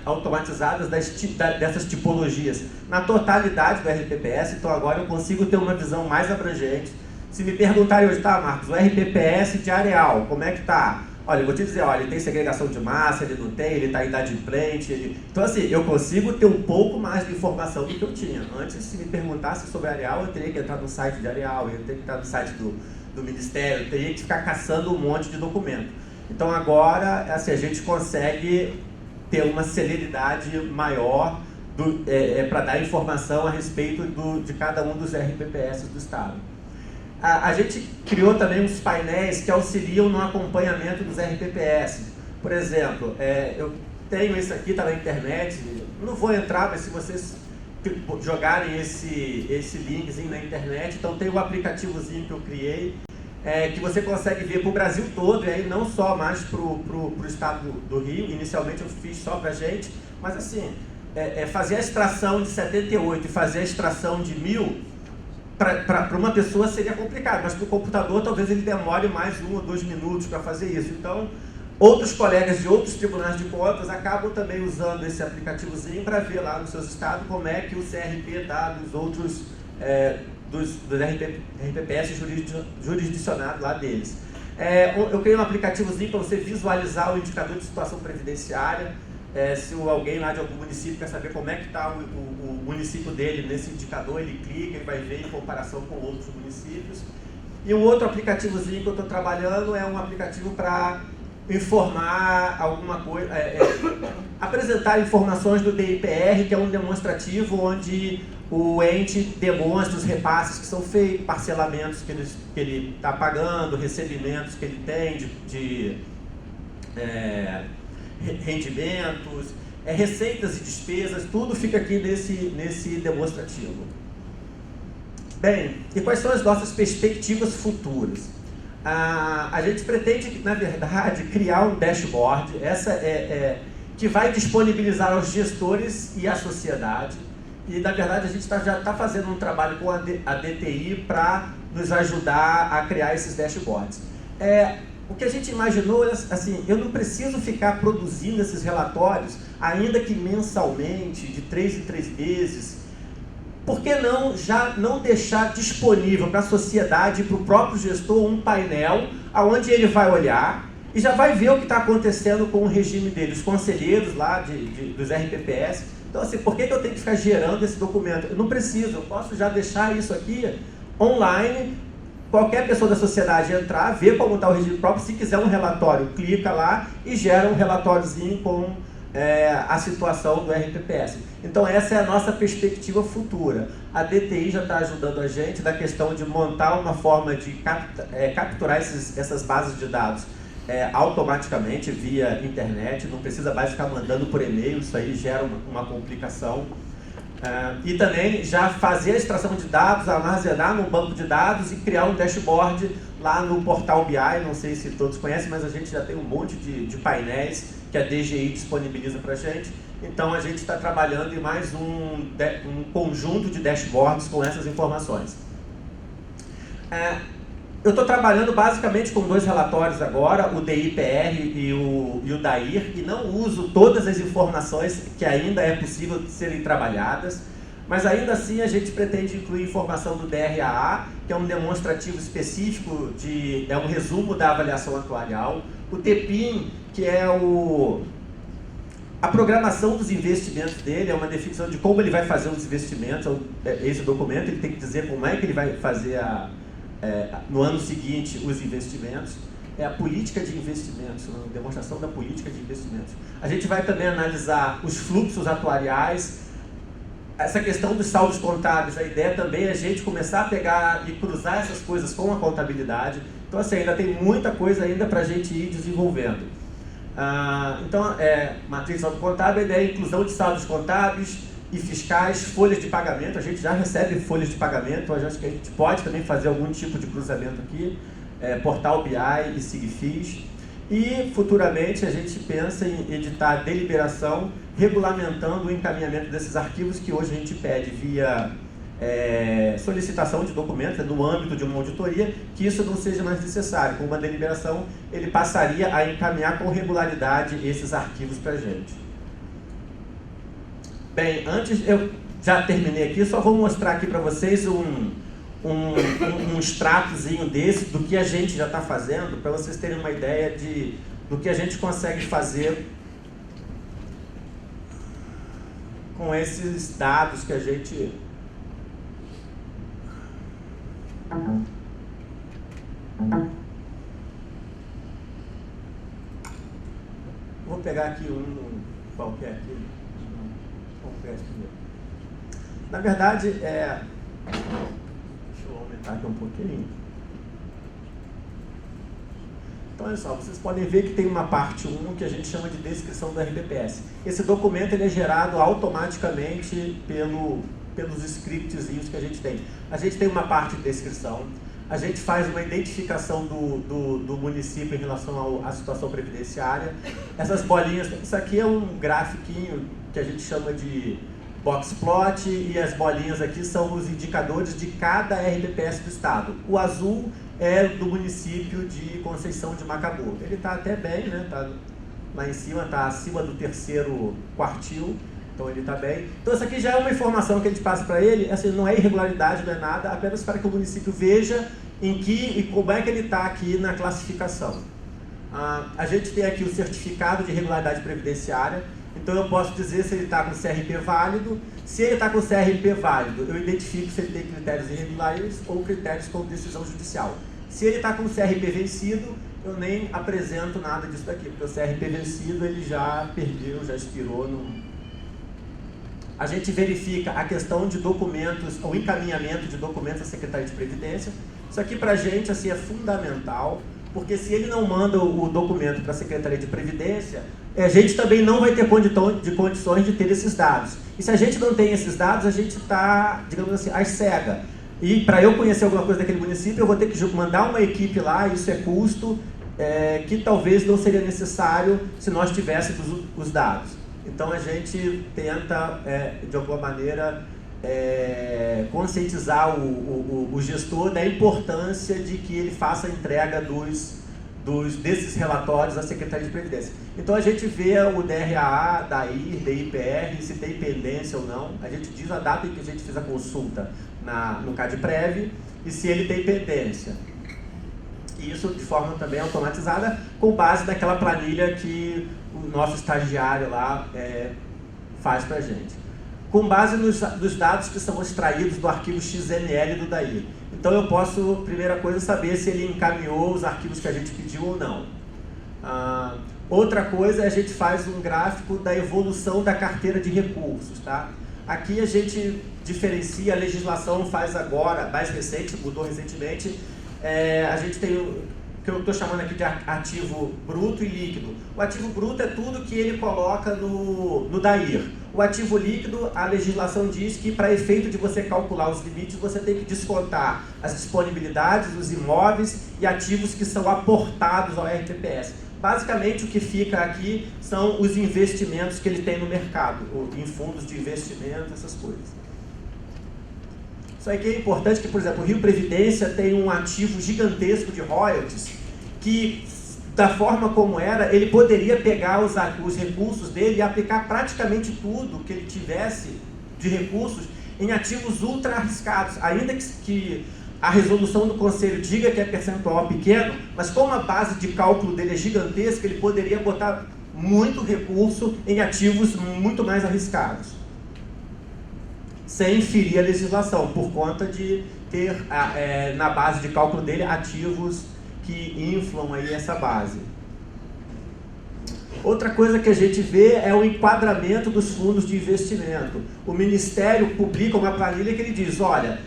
Speaker 7: automatizada dessas tipologias na totalidade do RPPS, então agora eu consigo ter uma visão mais abrangente. Se me perguntarem hoje, tá, Marcos, o RPPS de Areal, como é que está? Olha, eu vou te dizer, olha, ele tem segregação de massa, ele não tem, ele está inadimplente. Então, assim, eu consigo ter um pouco mais de informação do que eu tinha. Antes, se me perguntasse sobre Areal, eu teria que entrar no site de Areal, eu teria que entrar no site do Ministério, eu teria que ficar caçando um monte de documento. Então, agora, assim, a gente consegue ter uma celeridade maior para dar informação a respeito de cada um dos RPPS do Estado. A gente criou também uns painéis que auxiliam no acompanhamento dos RPPS. Por exemplo, eu tenho isso aqui, está na internet, não vou entrar, mas se vocês jogarem esse linkzinho na internet, então tem um aplicativozinho que eu criei, que você consegue ver para o Brasil todo, e aí não só mais para o estado do Rio. Inicialmente eu fiz só para a gente, mas assim, fazer a extração de 78 e fazer a extração de 1000, para uma pessoa seria complicado, mas para o computador talvez ele demore mais 1 ou 2 minutos para fazer isso. Então, outros colegas de outros tribunais de contas acabam também usando esse aplicativozinho para ver lá nos seus estados como é que o CRP dá dos outros, dos RPPS jurisdicionados lá deles. Eu criei um aplicativozinho para você visualizar o indicador de situação previdenciária. Se alguém lá de algum município quer saber como é que está o município dele nesse indicador, ele clica e vai ver em comparação com outros municípios. E um outro aplicativozinho que eu estou trabalhando é um aplicativo para informar alguma coisa, apresentar informações do DIPR, que é um demonstrativo onde o ente demonstra os repasses que são feitos, parcelamentos que ele está pagando, recebimentos que ele tem de rendimentos, receitas e despesas, tudo fica aqui nesse demonstrativo. Bem, e quais são as nossas perspectivas futuras? A gente pretende, na verdade, criar um dashboard, que vai disponibilizar aos gestores e à sociedade. E, na verdade, a gente já está fazendo um trabalho com a DTI para nos ajudar a criar esses dashboards. O que a gente imaginou é assim, eu não preciso ficar produzindo esses relatórios, ainda que mensalmente, de 3 em 3 meses. Por que não já não deixar disponível para a sociedade e para o próprio gestor um painel onde ele vai olhar e já vai ver o que está acontecendo com o regime dele, os conselheiros lá dos RPPS. Então, assim, por que eu tenho que ficar gerando esse documento? Eu não preciso, eu posso já deixar isso aqui online. Qualquer pessoa da sociedade entrar, ver como está o regime próprio, se quiser um relatório, clica lá e gera um relatóriozinho com a situação do RPPS. Então essa é a nossa perspectiva futura. A DTI já está ajudando a gente na questão de montar uma forma de capturar essas bases de dados automaticamente via internet, não precisa mais ficar mandando por e-mail, isso aí gera uma complicação. E também já fazer a extração de dados, armazenar no banco de dados e criar um dashboard lá no portal BI. Não sei se todos conhecem, mas a gente já tem um monte de painéis que a DGI disponibiliza para a gente. Então a gente está trabalhando em mais um conjunto de dashboards com essas informações. Eu estou trabalhando basicamente com 2 relatórios agora, o DIPR e o DAIR, e não uso todas as informações que ainda é possível serem trabalhadas, mas ainda assim a gente pretende incluir informação do DRAA, que é um demonstrativo específico, é um resumo da avaliação atuarial, o TPIM, que é a programação dos investimentos dele, é uma definição de como ele vai fazer os investimentos, esse documento ele tem que dizer como é que ele vai fazer no ano seguinte os investimentos, é a política de investimentos, a demonstração da política de investimentos. A gente vai também analisar os fluxos atuariais, essa questão dos saldos contábeis, a ideia também é a gente começar a pegar e cruzar essas coisas com a contabilidade. Então assim, ainda tem muita coisa ainda para a gente ir desenvolvendo. Então, matriz de saldo contábil, a ideia é a inclusão de saldos contábeis e fiscais, folhas de pagamento. A gente já recebe folhas de pagamento, acho que a gente pode também fazer algum tipo de cruzamento aqui, portal BI e SIGFIS. E futuramente a gente pensa em editar deliberação regulamentando o encaminhamento desses arquivos que hoje a gente pede via solicitação de documentos no âmbito de uma auditoria, que isso não seja mais necessário. Com uma deliberação, ele passaria a encaminhar com regularidade esses arquivos para a gente. Bem, antes, eu já terminei aqui, só vou mostrar aqui para vocês um extratozinho desse, do que a gente já está fazendo, para vocês terem uma ideia do que a gente consegue fazer com esses dados que a gente... Vou pegar aqui um qualquer aqui. Na verdade, deixa eu aumentar aqui um pouquinho. Então, olha só, vocês podem ver que tem uma parte 1 que a gente chama de descrição do RBPS. Esse documento ele é gerado automaticamente pelos scriptzinhos que a gente tem. A gente tem uma parte de descrição, a gente faz uma identificação do município em relação à situação previdenciária. Essas bolinhas, isso aqui é um grafiquinho que a gente chama de box plot, e as bolinhas aqui são os indicadores de cada RBPS do estado. O azul é do município de Conceição de Macabu. Ele está até bem, né? Tá lá em cima, está acima do 3º quartil, então ele está bem. Então isso aqui já é uma informação que a gente passa para ele, assim, não é irregularidade, não é nada, apenas para que o município veja e como é que ele está aqui na classificação. A gente tem aqui o certificado de regularidade previdenciária. Então eu posso dizer se ele está com CRP válido. Se ele está com CRP válido, eu identifico se ele tem critérios irregulares ou critérios com decisão judicial. Se ele está com CRP vencido, eu nem apresento nada disso daqui, porque o CRP vencido ele já perdeu, já expirou. A gente verifica a questão de documentos, o encaminhamento de documentos à Secretaria de Previdência. Isso aqui para a gente assim, é fundamental, porque se ele não manda o documento para a Secretaria de Previdência, a gente também não vai ter condições de ter esses dados. E se a gente não tem esses dados, a gente está, digamos assim, às cegas. E para eu conhecer alguma coisa daquele município, eu vou ter que mandar uma equipe lá, isso é custo, que talvez não seria necessário se nós tivéssemos os dados. Então a gente tenta, de alguma maneira, conscientizar o gestor da importância de que ele faça a entrega desses relatórios à Secretaria de Previdência. Então a gente vê o DRAA, DAIR, DIPR, se tem pendência ou não. A gente diz a data em que a gente fez a consulta no CadPrev e se ele tem pendência. E isso de forma também automatizada, com base naquela planilha que o nosso estagiário lá faz para a gente. Com base nos dados que são extraídos do arquivo XML do DAIR. Então eu posso, primeira coisa, saber se ele encaminhou os arquivos que a gente pediu ou não. Outra coisa, a gente faz um gráfico da evolução da carteira de recursos. Tá? Aqui a gente diferencia, a legislação faz agora, mais recente, mudou recentemente, a gente tem o que eu estou chamando aqui de ativo bruto e líquido. O ativo bruto é tudo que ele coloca no DAIR. O ativo líquido, a legislação diz que para efeito de você calcular os limites, você tem que descontar as disponibilidades, os imóveis e ativos que são aportados ao RPPS. Basicamente, o que fica aqui são os investimentos que ele tem no mercado, em fundos de investimento, essas coisas. Isso aqui é importante que, por exemplo, o Rio Previdência tem um ativo gigantesco de royalties que, da forma como era, ele poderia pegar os recursos dele e aplicar praticamente tudo que ele tivesse de recursos em ativos ultra arriscados, ainda que a resolução do Conselho diga que é percentual pequeno, mas como a base de cálculo dele é gigantesca, ele poderia botar muito recurso em ativos muito mais arriscados, sem ferir a legislação, por conta de ter na base de cálculo dele ativos que inflam aí essa base. Outra coisa que a gente vê é o enquadramento dos fundos de investimento. O Ministério publica uma planilha que ele diz, olha,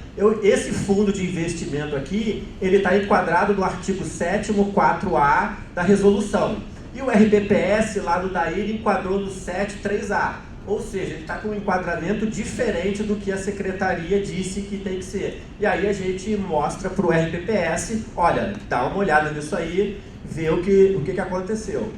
Speaker 7: esse fundo de investimento aqui, ele está enquadrado no artigo 7º 4A da resolução. E o RPPS lá no DAIR enquadrou no 7.3A. Ou seja, ele está com um enquadramento diferente do que a secretaria disse que tem que ser. E aí a gente mostra para o RPPS, olha, dá uma olhada nisso aí, vê o que aconteceu.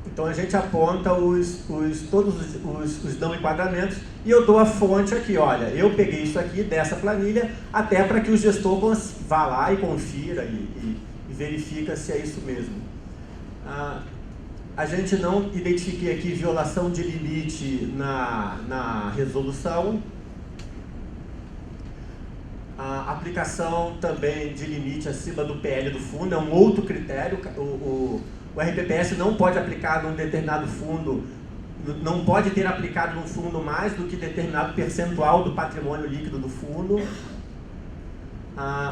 Speaker 7: Então a gente aponta todos os não enquadramentos e eu dou a fonte aqui, olha, eu peguei isso aqui dessa planilha até para que o gestor vá lá e confira e verifica se é isso mesmo. A gente não identifiquei aqui violação de limite na resolução. A aplicação também de limite acima do PL do fundo é um outro critério. O RPPS não pode aplicar num determinado fundo, não pode ter aplicado num fundo mais do que determinado percentual do patrimônio líquido do fundo.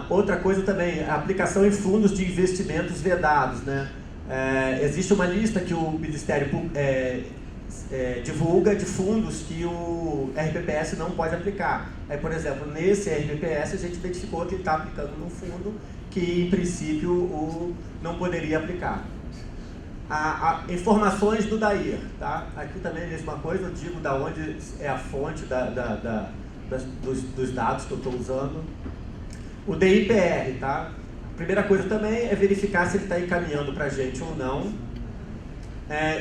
Speaker 7: Outra coisa também, a aplicação em fundos de investimentos vedados, né? Existe uma lista que o Ministério divulga de fundos que o RPPS não pode aplicar. Por exemplo, nesse RPPS a gente identificou que ele está aplicando num fundo que, em princípio, não poderia aplicar. Informações do DAIR, tá? Aqui também é a mesma coisa, eu digo da onde é a fonte dos dados que eu estou usando. O DIPR, tá? Primeira coisa também é verificar se ele está encaminhando para a gente ou não.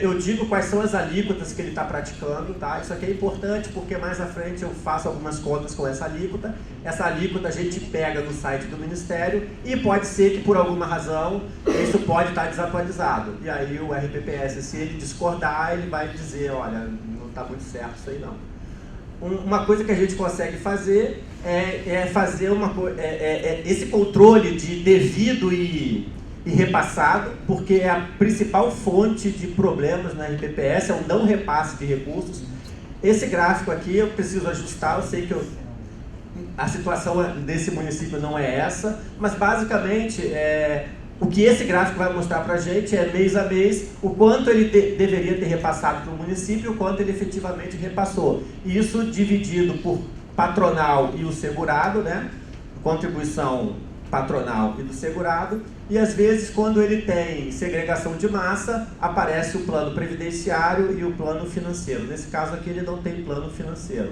Speaker 7: Eu digo quais são as alíquotas que ele está praticando, tá? Isso aqui é importante porque mais à frente eu faço algumas contas com essa alíquota. Essa alíquota a gente pega no site do Ministério e pode ser que por alguma razão isso pode estar desatualizado. E aí o RPPS, se ele discordar, ele vai dizer, olha, não está muito certo isso aí não. Uma coisa que a gente consegue fazer é fazer esse controle de devido e repassado, porque é a principal fonte de problemas na RPPS, é o não repasse de recursos. Esse gráfico aqui eu preciso ajustar, eu sei que a situação desse município não é essa, mas basicamente o que esse gráfico vai mostrar para a gente é mês a mês o quanto ele deveria ter repassado para o município e o quanto ele efetivamente repassou. Isso dividido por patronal e o segurado, né? Contribuição patronal e do segurado, e às vezes quando ele tem segregação de massa, aparece o plano previdenciário e o plano financeiro. Nesse caso aqui ele não tem plano financeiro.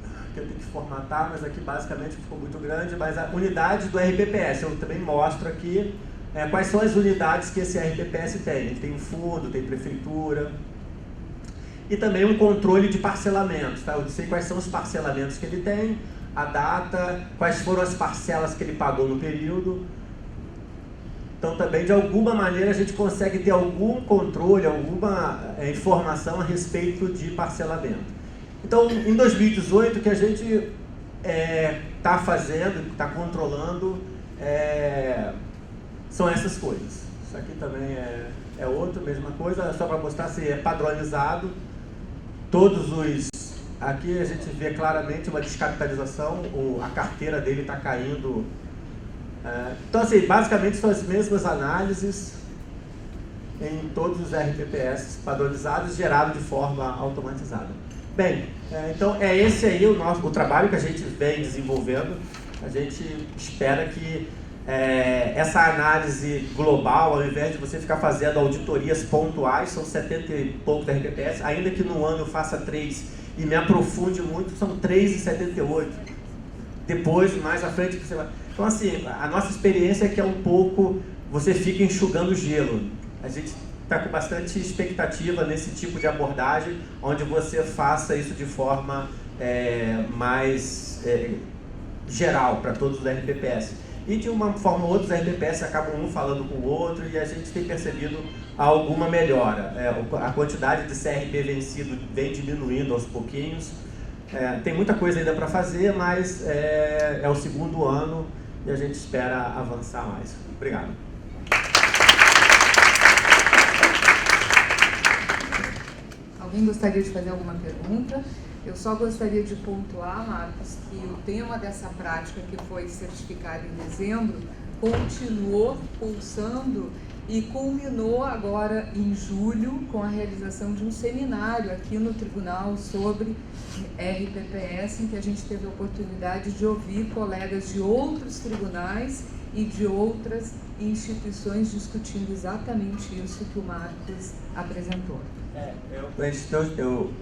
Speaker 7: Aqui eu tenho que formatar, mas aqui basicamente ficou muito grande, mas a unidade do RPPS, eu também mostro aqui quais são as unidades que esse RPPS tem. Ele tem um fundo, tem prefeitura, e também um controle de parcelamentos, tá? Eu sei quais são os parcelamentos que ele tem, a data, quais foram as parcelas que ele pagou no período. Então também de alguma maneira a gente consegue ter algum controle, alguma informação a respeito de parcelamento. Então em 2018 o que a gente está fazendo, está controlando, são essas coisas. Isso aqui também é outra, mesma coisa, só para mostrar se é padronizado. Aqui a gente vê claramente uma descapitalização, a carteira dele está caindo. Então, assim, basicamente são as mesmas análises em todos os RPPS padronizados, gerados de forma automatizada. Bem, então é esse aí o trabalho que a gente vem desenvolvendo. A gente espera que essa análise global, ao invés de você ficar fazendo auditorias pontuais, são 70 e poucos RPPS, ainda que no ano eu faça 3 e me aprofunde muito, são 3,78. Depois, mais à frente, você vai... Então, assim, a nossa experiência é que é um pouco, você fica enxugando o gelo. A gente está com bastante expectativa nesse tipo de abordagem, onde você faça isso de forma mais geral para todos os RPPS. E de uma forma ou outra, os RPPS acabam um falando com o outro e a gente tem percebido alguma melhora. A quantidade de CRP vencido vem diminuindo aos pouquinhos. Tem muita coisa ainda para fazer, mas é o segundo ano e a gente espera avançar mais. Obrigado.
Speaker 3: Alguém gostaria de fazer alguma pergunta? Eu só gostaria de pontuar, Marcos, que o tema dessa prática que foi certificada em dezembro continuou pulsando e culminou agora em julho com a realização de um seminário aqui no Tribunal sobre RPPS, em que a gente teve a oportunidade de ouvir colegas de outros tribunais e de outras instituições discutindo exatamente isso que o Marcos apresentou.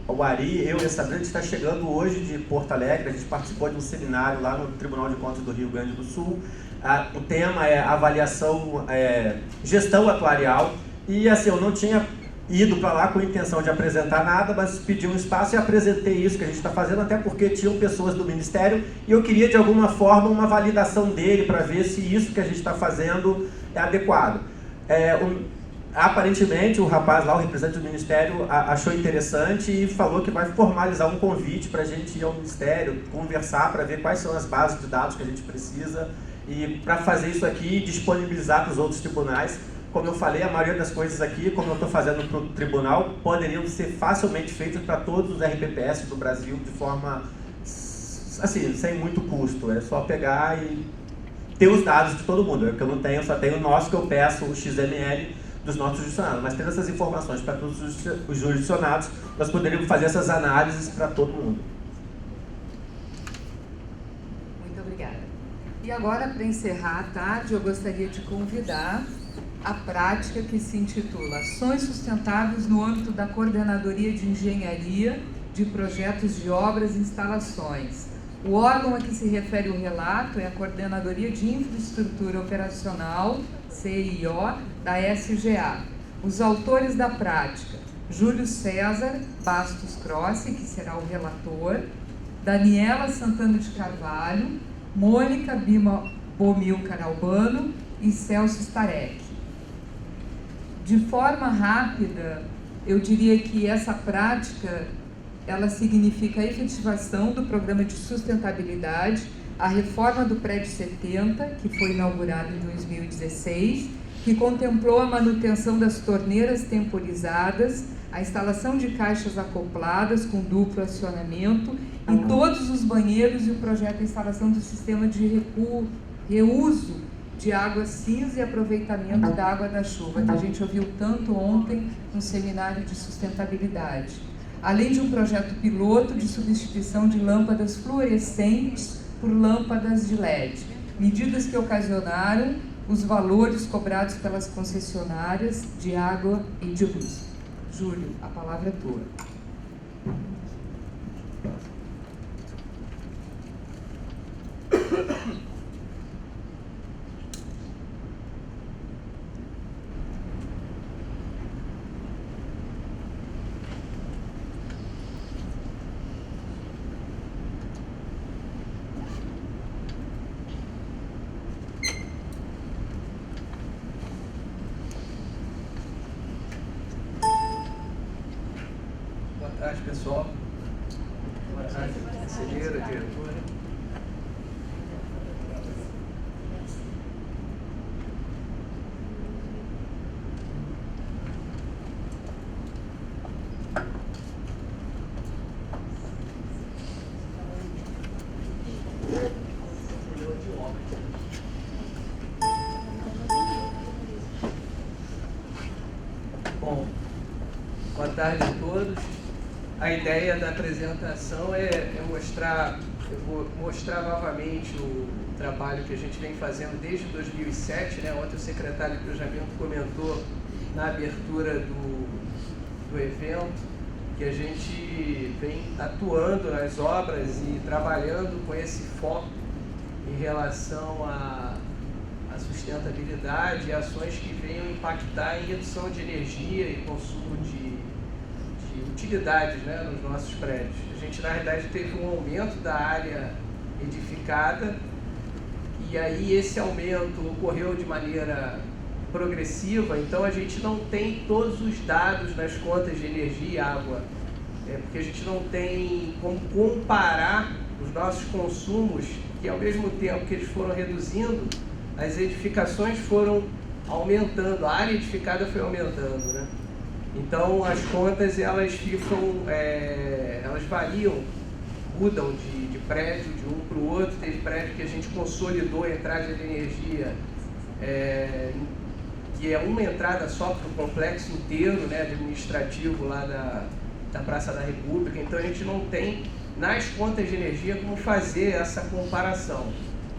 Speaker 7: O Ari, eu e a Sabrina, a gente está chegando hoje de Porto Alegre, a gente participou de um seminário lá no Tribunal de Contas do Rio Grande do Sul. O tema é avaliação, gestão atuarial, e assim, eu não tinha ido para lá com a intenção de apresentar nada, mas pedi um espaço e apresentei isso que a gente está fazendo, até porque tinham pessoas do Ministério e eu queria de alguma forma uma validação dele para ver se isso que a gente está fazendo é adequado. Aparentemente o rapaz lá, o representante do Ministério, achou interessante e falou que vai formalizar um convite para a gente ir ao Ministério, conversar para ver quais são as bases de dados que a gente precisa e para fazer isso aqui e disponibilizar para os outros tribunais. Como eu falei, a maioria das coisas aqui, como eu estou fazendo para o tribunal, poderiam ser facilmente feitas para todos os RPPS do Brasil de forma, assim, sem muito custo. É só pegar e ter os dados de todo mundo. É que eu não tenho, eu só tenho o nosso, que eu peço o XML dos nossos jurisdicionados. Mas tendo essas informações para todos os jurisdicionados, nós poderíamos fazer essas análises para todo mundo.
Speaker 3: Muito obrigada. E agora, para encerrar a tarde, eu gostaria de convidar a prática que se intitula Ações Sustentáveis no âmbito da Coordenadoria de Engenharia de Projetos de Obras e Instalações. O órgão a que se refere o relato é a Coordenadoria de Infraestrutura Operacional, CIO, da SGA. Os autores da prática: Júlio César Bastos Crossi, que será o relator, Daniela Santana de Carvalho, Mônica Bomilcar Albano e Celso Starek. De forma rápida, eu diria que essa prática, ela significa a efetivação do Programa de Sustentabilidade, a reforma do Prédio 70, que foi inaugurado em 2016, que contemplou a manutenção das torneiras temporizadas, a instalação de caixas acopladas com duplo acionamento em todos os banheiros e o projeto de instalação do sistema de reuso de água cinza e aproveitamento da água da chuva, que a gente ouviu tanto ontem no seminário de sustentabilidade. Além de um projeto piloto de substituição de lâmpadas fluorescentes por lâmpadas de LED, medidas que ocasionaram os valores cobrados pelas concessionárias de água e de luz. Júlio, a palavra é tua.
Speaker 8: Boa tarde, pessoal. Boa tarde, conselheira, diretora. Bom, boa tarde a todos. A ideia da apresentação é mostrar, eu vou mostrar novamente o trabalho que a gente vem fazendo desde 2007, né? Ontem o secretário de Planejamento comentou na abertura do evento que a gente vem atuando nas obras e trabalhando com esse foco em relação à sustentabilidade e ações que venham impactar em redução de energia e consumo de utilidades, né, nos nossos prédios. A gente, na realidade, teve um aumento da área edificada e aí esse aumento ocorreu de maneira progressiva, então a gente não tem todos os dados nas contas de energia e água, porque a gente não tem como comparar os nossos consumos, que ao mesmo tempo que eles foram reduzindo, as edificações foram aumentando, a área edificada foi aumentando, né? Então as contas elas ficam, elas variam, mudam de prédio de um para o outro. Teve prédio que a gente consolidou a entrada de energia, que é uma entrada só para o complexo inteiro, né, administrativo lá da Praça da República. Então a gente não tem nas contas de energia como fazer essa comparação.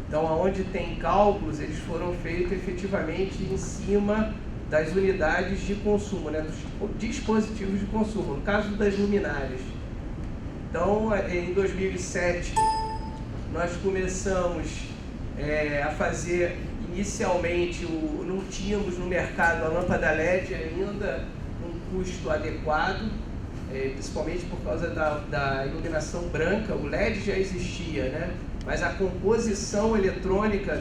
Speaker 8: Então, aonde tem cálculos, eles foram feitos efetivamente em cima das unidades de consumo, né, dos dispositivos de consumo, no caso das luminárias. Então, em 2007, nós começamos a fazer, inicialmente, não tínhamos no mercado a lâmpada LED ainda com custo adequado, principalmente por causa da iluminação branca. O LED já existia, né? Mas a composição eletrônica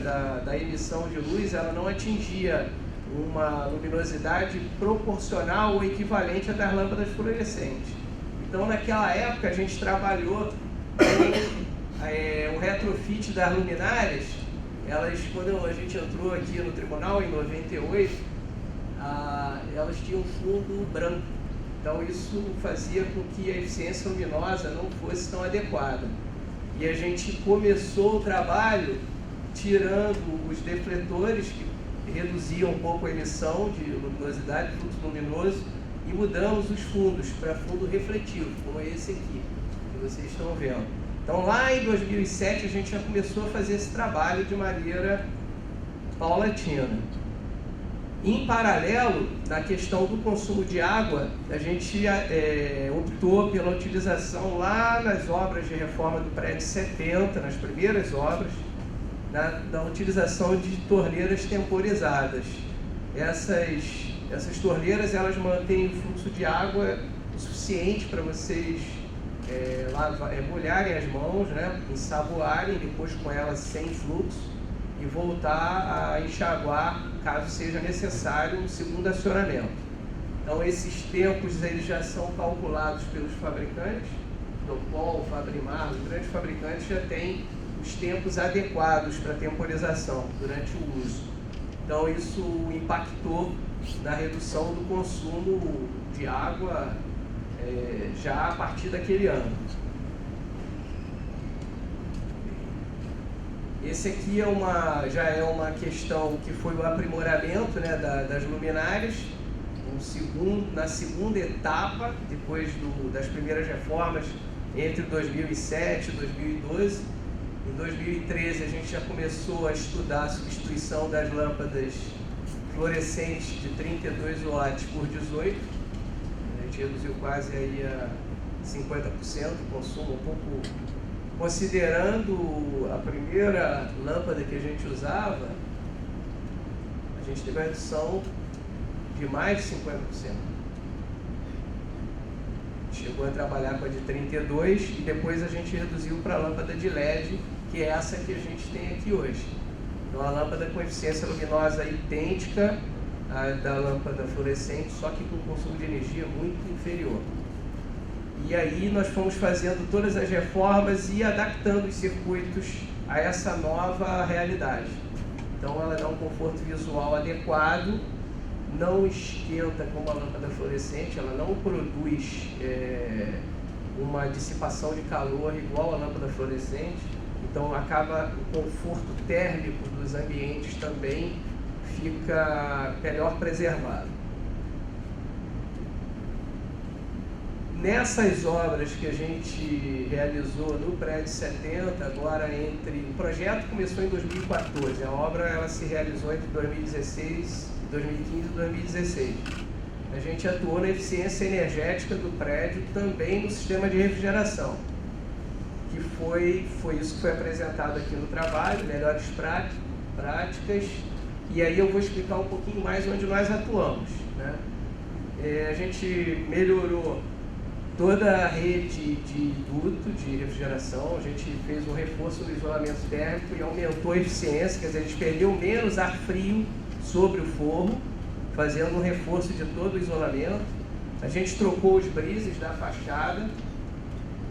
Speaker 8: da emissão de luz, ela não atingia uma luminosidade proporcional ou equivalente à das lâmpadas fluorescentes. Então, naquela época, a gente trabalhou com o retrofit das luminárias. Elas, quando a gente entrou aqui no tribunal, em 98, elas tinham fundo branco. Então, isso fazia com que a eficiência luminosa não fosse tão adequada. E a gente começou o trabalho tirando os defletores, que reduziam um pouco a emissão de luminosidade, fluxo luminoso, e mudamos os fundos para fundo refletivo, como é esse aqui, que vocês estão vendo. Então, lá em 2007, a gente já começou a fazer esse trabalho de maneira paulatina. Em paralelo, na questão do consumo de água, a gente optou pela utilização lá nas obras de reforma do prédio 70, nas primeiras obras, da utilização de torneiras temporizadas. Essas torneiras, elas mantêm o fluxo de água o suficiente para vocês molharem as mãos, né, ensaboarem, depois com elas sem fluxo, e voltar a enxaguar caso seja necessário um segundo acionamento. Então, esses tempos eles já são calculados pelos fabricantes, Dopol, Fabrimar, os grandes fabricantes já têm os tempos adequados para temporização durante o uso. Então, isso impactou na redução do consumo de água já a partir daquele ano. Esse aqui já é uma questão que foi o aprimoramento, né, das luminárias, na segunda etapa, depois das primeiras reformas, entre 2007 e 2012. Em 2013, a gente já começou a estudar a substituição das lâmpadas fluorescentes de 32 watts por 18. A gente reduziu quase aí a 50% o consumo, um pouco. Considerando a primeira lâmpada que a gente usava, a gente teve uma redução de mais de 50%. Chegou a trabalhar com a de 32 e depois a gente reduziu para a lâmpada de LED, que é essa que a gente tem aqui hoje. Então, a lâmpada com eficiência luminosa idêntica à da lâmpada fluorescente, só que com consumo de energia muito inferior. E aí nós fomos fazendo todas as reformas e adaptando os circuitos a essa nova realidade. Então, ela dá um conforto visual adequado, não esquenta como a lâmpada fluorescente, ela não produz uma dissipação de calor igual a lâmpada fluorescente. Então, acaba o conforto térmico dos ambientes também fica melhor preservado. nessas obras que a gente realizou no prédio 70, agora o projeto começou em 2014, a obra ela se realizou entre 2015 e 2016. A gente atuou na eficiência energética do prédio, também no sistema de refrigeração, que foi isso que foi apresentado aqui no trabalho, melhores práticas, e aí eu vou explicar um pouquinho mais onde nós atuamos, né? A gente melhorou toda a rede de duto de refrigeração, a gente fez um reforço no isolamento térmico e aumentou a eficiência, quer dizer, a gente perdeu menos ar frio sobre o forro, fazendo um reforço de todo o isolamento. A gente trocou os brises da fachada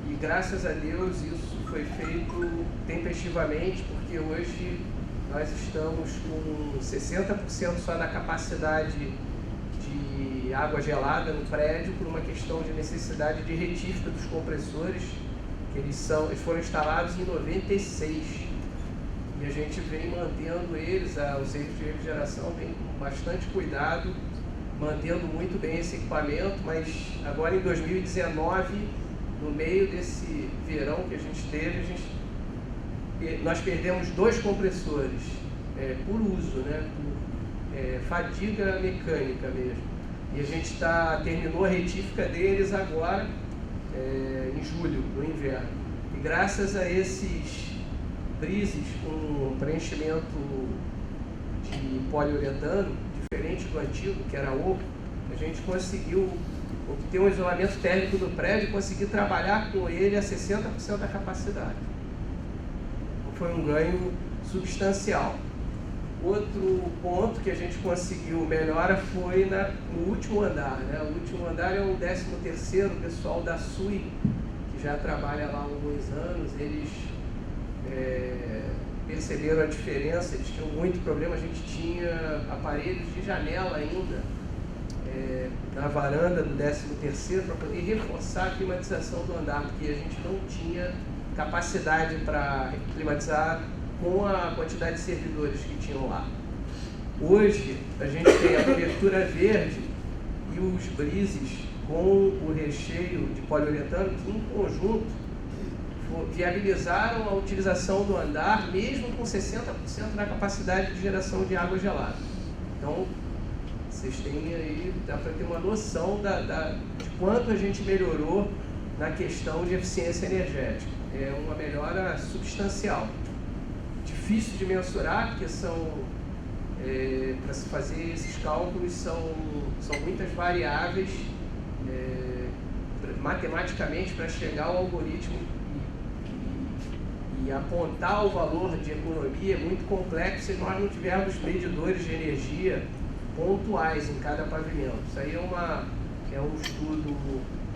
Speaker 8: e, graças a Deus, isso foi feito tempestivamente, porque hoje nós estamos com 60% só da capacidade de água gelada no prédio, por uma questão de necessidade de retífica dos compressores, que eles foram instalados em 96. E a gente vem mantendo eles, os eixos de refrigeração, vem com bastante cuidado, mantendo muito bem esse equipamento, mas agora em 2019, no meio desse verão que a gente teve, nós perdemos 2 compressores por uso, né, por fadiga mecânica mesmo. E a gente terminou a retífica deles agora, em julho, no inverno. E graças a esses brises com preenchimento de poliuretano, diferente do antigo, que era oco, a gente conseguiu obter um isolamento térmico do prédio e conseguir trabalhar com ele a 60% da capacidade. Então, foi um ganho substancial. Outro ponto que a gente conseguiu melhora foi no último andar, né? O último andar é o 13º, o pessoal da SUI, que já trabalha lá há alguns anos, eles perceberam a diferença, eles tinham muito problema, a gente tinha aparelhos de janela ainda na varanda do 13º para poder reforçar a climatização do andar, porque a gente não tinha capacidade para climatizar com a quantidade de servidores que tinham lá. Hoje a gente tem a cobertura verde e os brises com o recheio de poliuretano que em conjunto viabilizaram a utilização do andar, mesmo com 60% da capacidade de geração de água gelada. Então, vocês têm aí, dá para ter uma noção de quanto a gente melhorou na questão de eficiência energética. É uma melhora substancial. Difícil de mensurar, porque para se fazer esses cálculos são muitas variáveis matematicamente para chegar ao algoritmo e apontar o valor de economia é muito complexo se nós não tivermos medidores de energia pontuais em cada pavimento. Isso aí é um estudo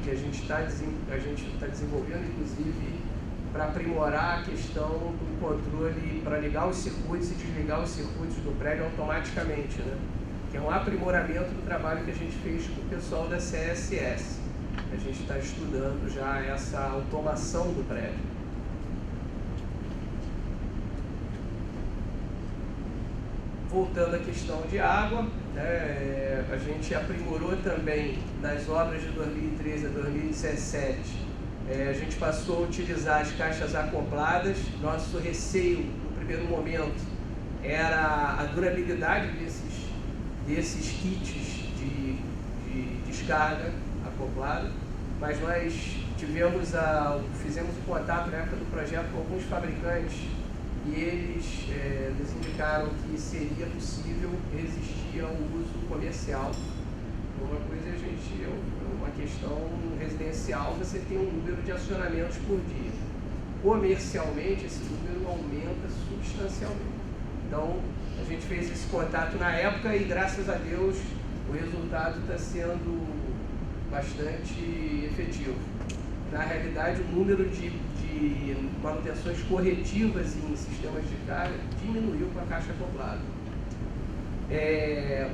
Speaker 8: que a gente está desenvolvendo, inclusive, para aprimorar a questão do controle, para ligar os circuitos e desligar os circuitos do prédio automaticamente, né? Que é um aprimoramento do trabalho que a gente fez com o pessoal da CSS. A gente está estudando já essa automação do prédio. Voltando à questão de água, né, a gente aprimorou também nas obras de 2013 a 2017, a gente passou a utilizar as caixas acopladas. Nosso receio, no primeiro momento, era a durabilidade desses kits de descarga acoplada, mas nós fizemos um contato na época do projeto com alguns fabricantes e eles nos indicaram que seria possível resistir ao uso comercial. Uma coisa uma questão residencial, você tem um número de acionamentos por dia. Comercialmente, esse número aumenta substancialmente. Então, a gente fez esse contato na época e, graças a Deus, o resultado está sendo bastante efetivo. Na realidade, o número de manutenções corretivas em sistemas de carga diminuiu com a caixa acoplada.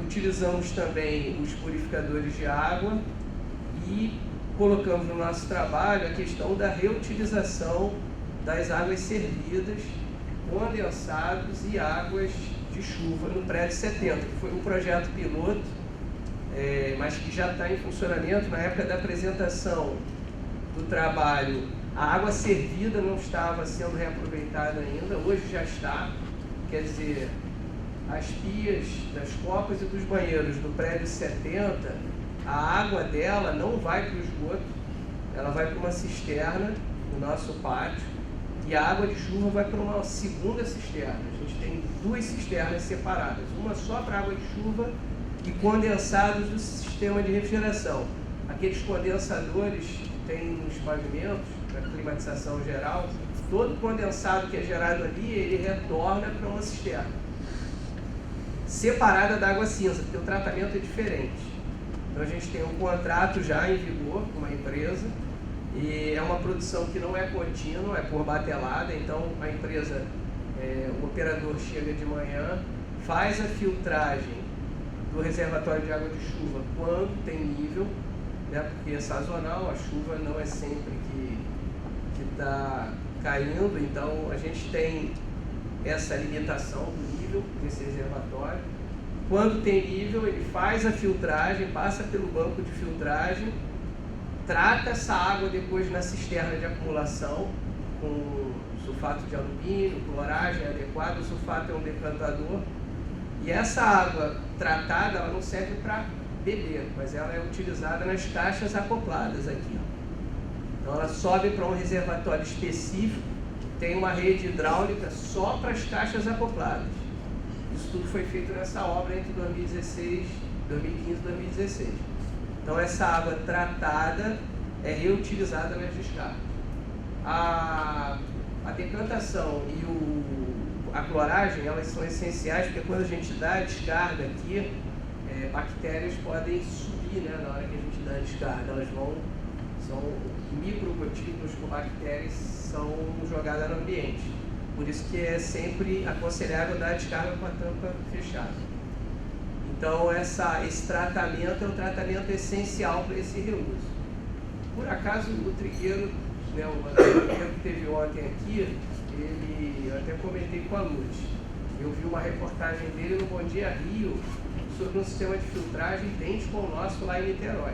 Speaker 8: Utilizamos também os purificadores de água e colocamos no nosso trabalho a questão da reutilização das águas servidas, condensados e águas de chuva no prédio 70, que foi um projeto piloto mas que já está em funcionamento. Na época da apresentação do trabalho, a água servida não estava sendo reaproveitada ainda, hoje já está. Quer dizer, as pias das copas e dos banheiros do prédio 70, a água dela não vai para o esgoto, ela vai para uma cisterna no nosso pátio, e a água de chuva vai para uma segunda cisterna. A gente tem 2 cisternas separadas, uma só para água de chuva e condensados do sistema de refrigeração. Aqueles condensadores que tem nos pavimentos, para climatização geral, todo condensado que é gerado ali, ele retorna para uma cisterna separada da água cinza, porque o tratamento é diferente. Então a gente tem um contrato já em vigor com uma empresa, e é uma produção que não é contínua, é por batelada. Então a empresa, o operador chega de manhã, faz a filtragem do reservatório de água de chuva quando tem nível, né, porque é sazonal, a chuva não é sempre que está caindo, então a gente tem essa limitação do nível desse reservatório. Quando tem nível, ele faz a filtragem, passa pelo banco de filtragem, trata essa água depois na cisterna de acumulação com sulfato de alumínio, cloragem adequada. O sulfato é um decantador, e essa água tratada, ela não serve para beber, mas ela é utilizada nas caixas acopladas aqui. Então ela sobe para um reservatório específico, tem uma rede hidráulica só para as caixas acopladas. Isso tudo foi feito nessa obra entre 2015 e 2016. Então essa água tratada é reutilizada nas descargas. A decantação e a cloragem, elas são essenciais, porque quando a gente dá a descarga aqui, bactérias podem subir, né, na hora que a gente dá a descarga. Elas são microgotículos com bactérias, são jogadas no ambiente. Por isso que é sempre aconselhável dar a descarga com a tampa fechada. Então esse tratamento é um tratamento essencial para esse reuso. Por acaso o trigueiro, né, o trigueiro que teve ontem aqui, eu até comentei com a Luz. Eu vi uma reportagem dele no Bom Dia Rio sobre um sistema de filtragem idêntico ao nosso lá em Niterói.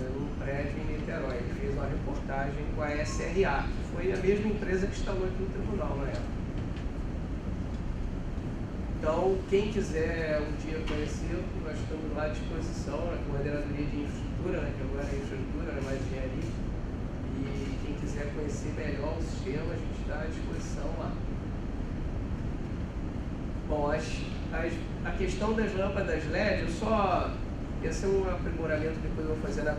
Speaker 8: Num prédio em Niterói. Ele fez uma reportagem com a SRA, que foi a mesma empresa que instalou aqui no tribunal na época. Então, quem quiser um dia conhecer, nós estamos lá à disposição na Coordenadoria de Infraestrutura, né, que agora é infraestrutura, não é mais engenharia. E quem quiser conhecer melhor o sistema, a gente está à disposição lá. Bom, a questão das lâmpadas LED, esse é um aprimoramento que depois eu vou fazer na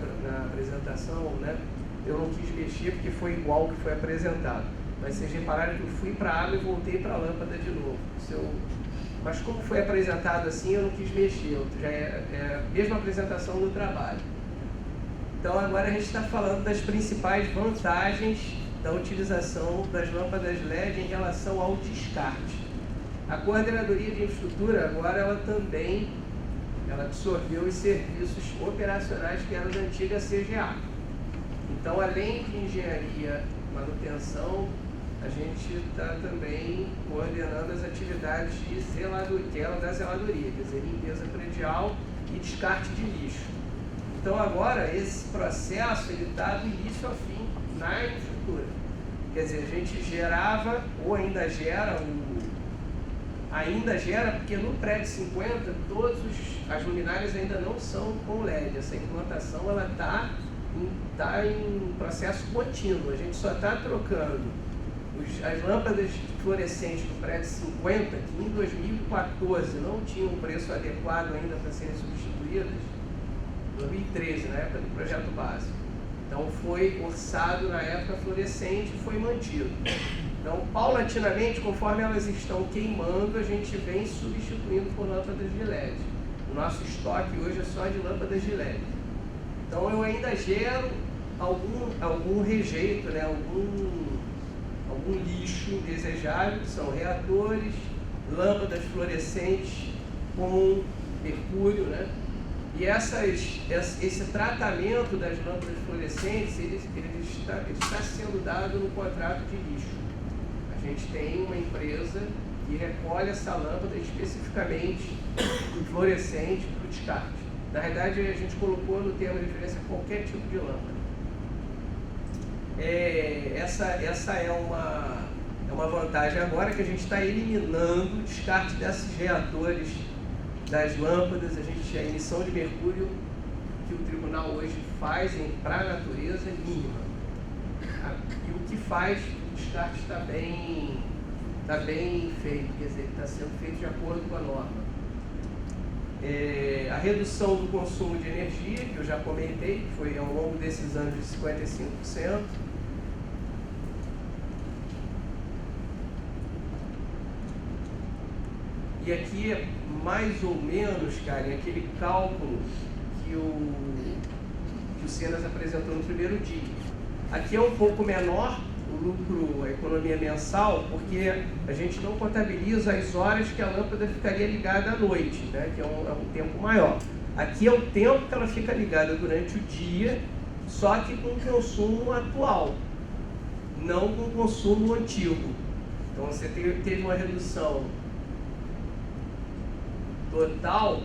Speaker 8: apresentação, né? Eu não quis mexer porque foi igual que foi apresentado. Mas vocês repararam que eu fui para a água e voltei para a lâmpada de novo. Mas como foi apresentado assim, eu não quis mexer. Já é a mesma apresentação do trabalho. Então agora a gente está falando das principais vantagens da utilização das lâmpadas LED em relação ao descarte. A Coordenadoria de Infraestrutura agora ela absorveu os serviços operacionais que eram da antiga CGA. Então, além de engenharia, manutenção, a gente está também coordenando as atividades de zeladoria, da zeladoria, quer dizer, limpeza predial e descarte de lixo. Então, agora, esse processo está do início ao fim na infraestrutura. Quer dizer, a gente gerava, ou ainda gera, porque no prédio 50, as luminárias ainda não são com LED. Essa implantação está em processo contínuo. A gente só está trocando as lâmpadas fluorescentes do prédio 50, que em 2014 não tinham um preço adequado ainda para serem substituídas, 2013, na época do projeto básico. Então foi orçado na época fluorescente e foi mantido. Então, paulatinamente, conforme elas estão queimando, a gente vem substituindo por lâmpadas de LED. O nosso estoque hoje é só de lâmpadas de LED. Então, eu ainda gero algum rejeito, né? algum lixo indesejável, que são reatores, lâmpadas fluorescentes com mercúrio, né? E esse tratamento das lâmpadas fluorescentes, ele está sendo dado no contrato de lixo. A gente tem uma empresa que recolhe essa lâmpada especificamente fluorescente para o descarte. Na verdade, a gente colocou no termo de referência qualquer tipo de lâmpada. Essa é uma vantagem agora, que a gente está eliminando o descarte desses reatores das lâmpadas. A emissão de mercúrio que o tribunal hoje faz para a natureza é mínima. E o que faz, o descarte está bem feito, quer dizer, está sendo feito de acordo com a norma. A redução do consumo de energia, que eu já comentei, que foi ao longo desses anos de 55%. E aqui é mais ou menos, Karen, aquele cálculo que o Cenas apresentou no primeiro dia. Aqui é um pouco menor o lucro, a economia mensal, porque a gente não contabiliza as horas que a lâmpada ficaria ligada à noite, né, que é um tempo maior. Aqui é o tempo que ela fica ligada durante o dia, só que com consumo atual, não com consumo antigo. Então você teve uma redução total,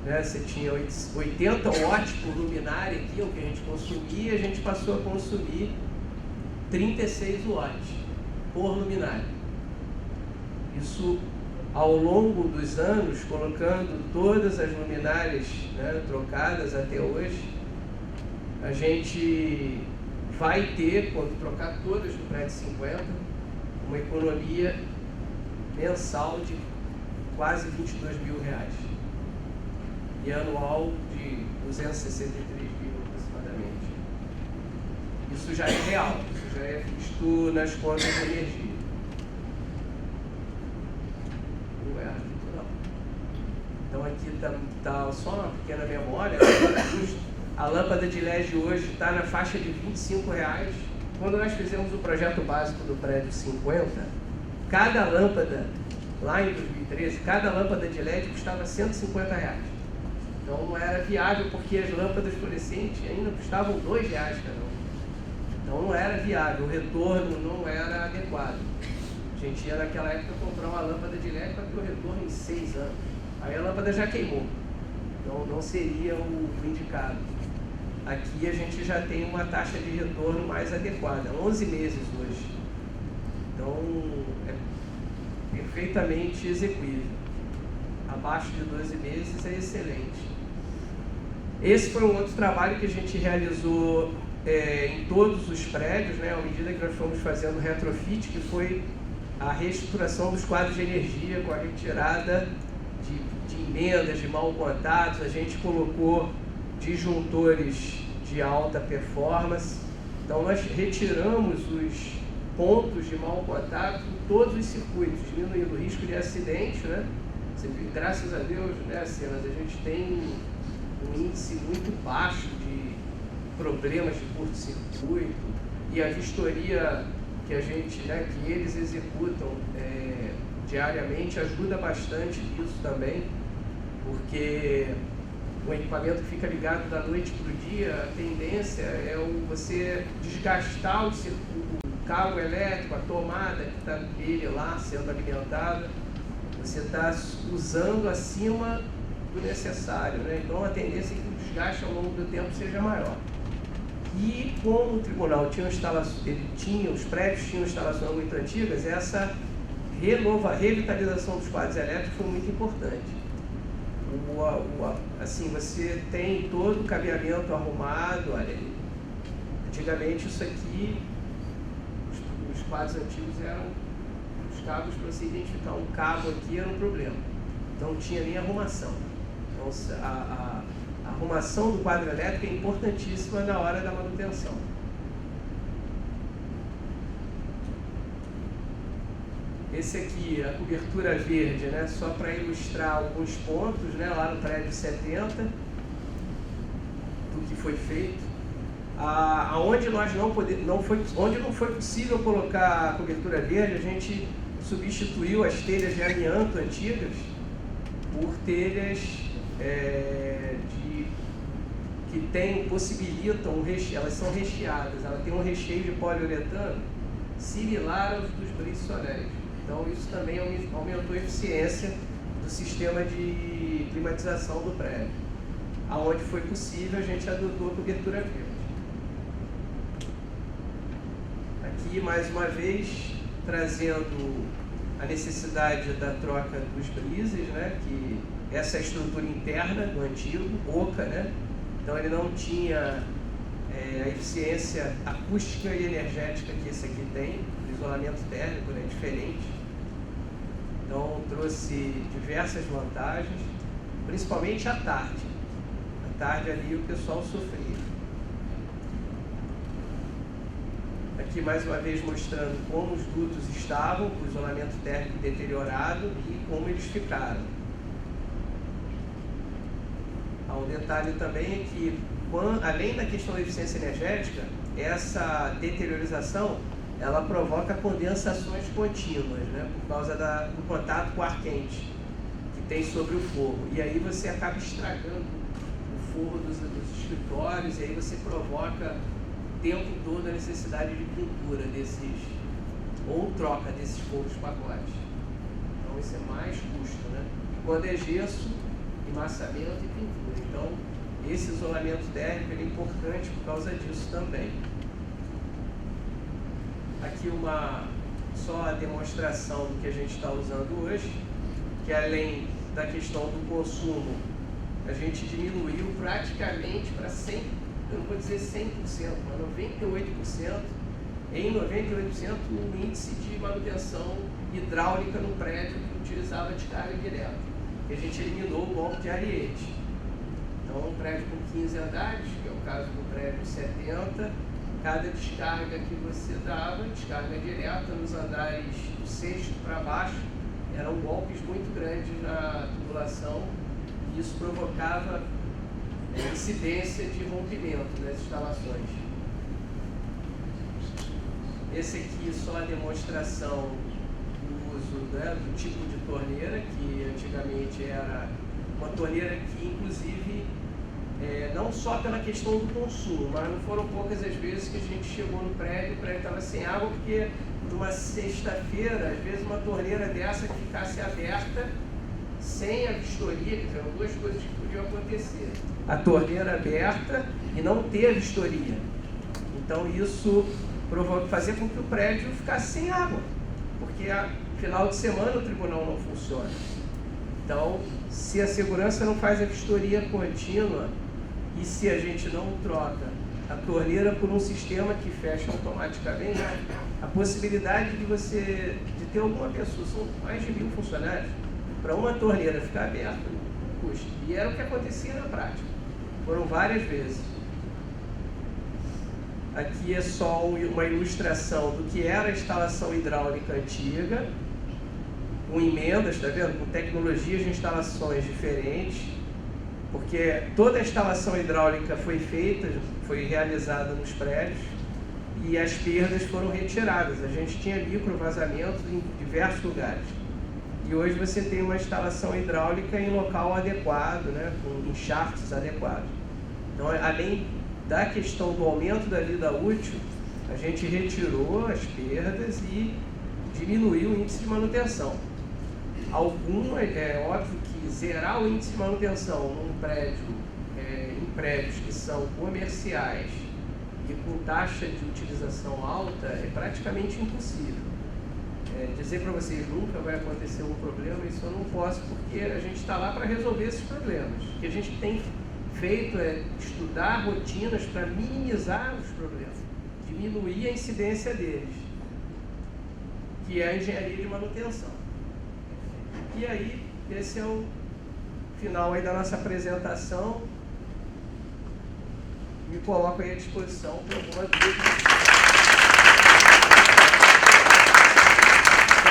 Speaker 8: né, você tinha 80 watts por luminária aqui, o que a gente consumia, a gente passou a consumir 36 watts por luminária. Isso, ao longo dos anos, colocando todas as luminárias, né, trocadas até hoje, a gente vai ter, quando trocar todas do prédio 50, uma economia mensal de quase R$22 mil e anual de 263 mil aproximadamente. Isso já é real, isso já é visto nas contas de energia. Não é arbitral. Então aqui está só uma pequena memória. A lâmpada de LED hoje está na faixa de R$25. Quando nós fizemos o projeto básico do prédio 50, cada lâmpada, lá em 2013, cada lâmpada de LED custava R$150. Então não era viável, porque as lâmpadas fluorescentes ainda custavam R$2 cada uma. Então não era viável, o retorno não era adequado. A gente ia naquela época comprar uma lâmpada de LED para ter o retorno em 6 anos. Aí a lâmpada já queimou. Então não seria o indicado. Aqui a gente já tem uma taxa de retorno mais adequada, 11 meses hoje. Então é perfeitamente execuível. Abaixo de 12 meses é excelente. Esse foi um outro trabalho que a gente realizou em todos os prédios, né, à medida que nós fomos fazendo retrofit, que foi a reestruturação dos quadros de energia com a retirada de emendas, de mal contatos. A gente colocou disjuntores de alta performance. Então nós retiramos os pontos de mau contato em todos os circuitos, diminuindo o risco de acidente, né? Graças a Deus, né, Cenas, a gente tem um índice muito baixo de problemas de curto-circuito, e a vistoria que a gente, né, que eles executam diariamente ajuda bastante nisso também, porque o equipamento que fica ligado da noite para o dia, a tendência é você desgastar o cabo elétrico, a tomada que está nele lá sendo alimentada, você está usando acima do necessário, né? Então a tendência é que o desgaste ao longo do tempo seja maior. E como o tribunal tinha os prédios tinham instalações muito antigas, essa revitalização dos quadros elétricos foi muito importante. Assim, você tem todo o cabeamento arrumado. Olha, antigamente isso aqui, os quadros antigos eram os cabos, para você identificar um cabo aqui era um problema, então não tinha nem arrumação. Então a arrumação do quadro elétrico é importantíssima na hora da manutenção. Esse aqui, a cobertura verde, né, só para ilustrar alguns pontos, né, lá no prédio 70, do que foi feito. Onde onde não foi possível colocar a cobertura verde, a gente substituiu as telhas de amianto antigas por telhas que possibilitam, elas são recheadas, ela tem um recheio de poliuretano similar aos dos briçonéis. Então isso também aumentou a eficiência do sistema de climatização do prédio. aonde foi possível, a gente adotou a cobertura verde. Aqui, mais uma vez, trazendo a necessidade da troca dos brises, né, que essa é a estrutura interna do antigo, oca, né? Então ele não tinha a eficiência acústica e energética que esse aqui tem, o isolamento térmico é diferente. Então trouxe diversas vantagens, principalmente à tarde. À tarde ali o pessoal sofria. Aqui mais uma vez mostrando como os dutos estavam, com o isolamento térmico deteriorado e como eles ficaram. Um detalhe também é que, além da questão da eficiência energética, essa deteriorização ela provoca condensações contínuas, né, por causa do contato com o ar quente que tem sobre o forro. E aí você acaba estragando o forro dos escritórios e aí você provoca o tempo todo a necessidade de pintura ou troca desses forros pacotes. Então isso é mais custo, né? Quando é gesso, massamento e pintura. Então, esse isolamento térmico é importante por causa disso também. Aqui só a demonstração do que a gente está usando hoje, que além da questão do consumo, a gente diminuiu praticamente para 100%, eu não vou dizer 100%, mas 98%, em 98% o índice de manutenção hidráulica no prédio que utilizava descarga direta. A gente eliminou o golpe de ariete. Então, um prédio com 15 andares, que é o caso do prédio 70, cada descarga que você dava, descarga direta nos andares do 6º para baixo, eram golpes muito grandes na tubulação e isso provocava incidência de rompimento das instalações. Esse aqui só a demonstração do tipo de torneira, que antigamente era uma torneira que, inclusive, não só pela questão do consumo, mas não foram poucas as vezes que a gente chegou no prédio, o prédio estava sem água, porque numa sexta-feira, às vezes uma torneira dessa que ficasse aberta, sem a vistoria, quer dizer, eram duas coisas que podiam acontecer. A torneira aberta e não ter a vistoria. Então isso fazia com que o prédio ficasse sem água, porque final de semana o tribunal não funciona. Então, se a segurança não faz a vistoria contínua e se a gente não troca a torneira por um sistema que fecha automaticamente, a possibilidade de ter alguma pessoa, são mais de 1000 funcionários, para uma torneira ficar aberta, custa. E era o que acontecia na prática. Foram várias vezes. Aqui é só uma ilustração do que era a instalação hidráulica antiga, com emendas, está vendo? Com tecnologias de instalações diferentes, porque toda a instalação hidráulica foi realizada nos prédios e as perdas foram retiradas. A gente tinha micro vazamentos em diversos lugares. E hoje você tem uma instalação hidráulica em local adequado, né? Em shafts adequados. Então, além da questão do aumento da vida útil, a gente retirou as perdas e diminuiu o índice de manutenção. É óbvio que zerar o índice de manutenção num prédio, em prédios que são comerciais e com taxa de utilização alta é praticamente impossível. Dizer para vocês nunca vai acontecer um problema, isso eu não posso, porque a gente está lá para resolver esses problemas. O que a gente tem feito é estudar rotinas para minimizar os problemas, diminuir a incidência deles, que é a engenharia de manutenção. E aí, esse é o final aí da nossa apresentação. Me coloco aí à disposição para alguma dúvida.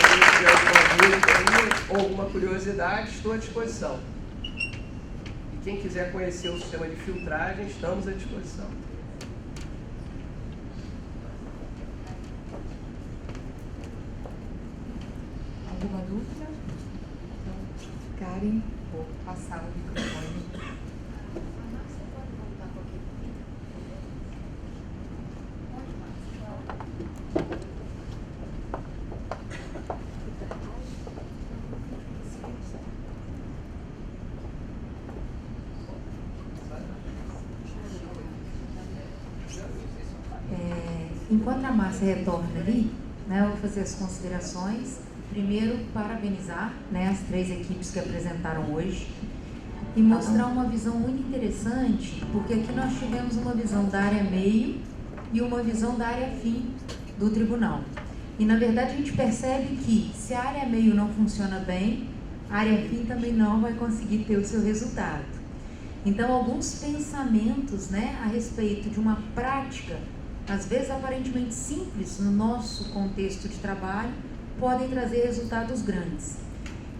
Speaker 8: Se tiver alguma dúvida aí, ou alguma curiosidade, estou à disposição. E quem quiser conhecer o sistema de filtragem, estamos à disposição.
Speaker 3: Alguma dúvida? Então, Karen, vou passar o microfone.
Speaker 1: enquanto a Márcia retorna ali, né, eu vou fazer as considerações. Primeiro, parabenizar, né, as 3 equipes que apresentaram hoje e mostrar uma visão muito interessante, porque aqui nós tivemos uma visão da área meio e uma visão da área fim do tribunal. E, na verdade, a gente percebe que se a área meio não funciona bem, a área fim também não vai conseguir ter o seu resultado. Então, alguns pensamentos, né, a respeito de uma prática, às vezes aparentemente simples no nosso contexto de trabalho, podem trazer resultados grandes.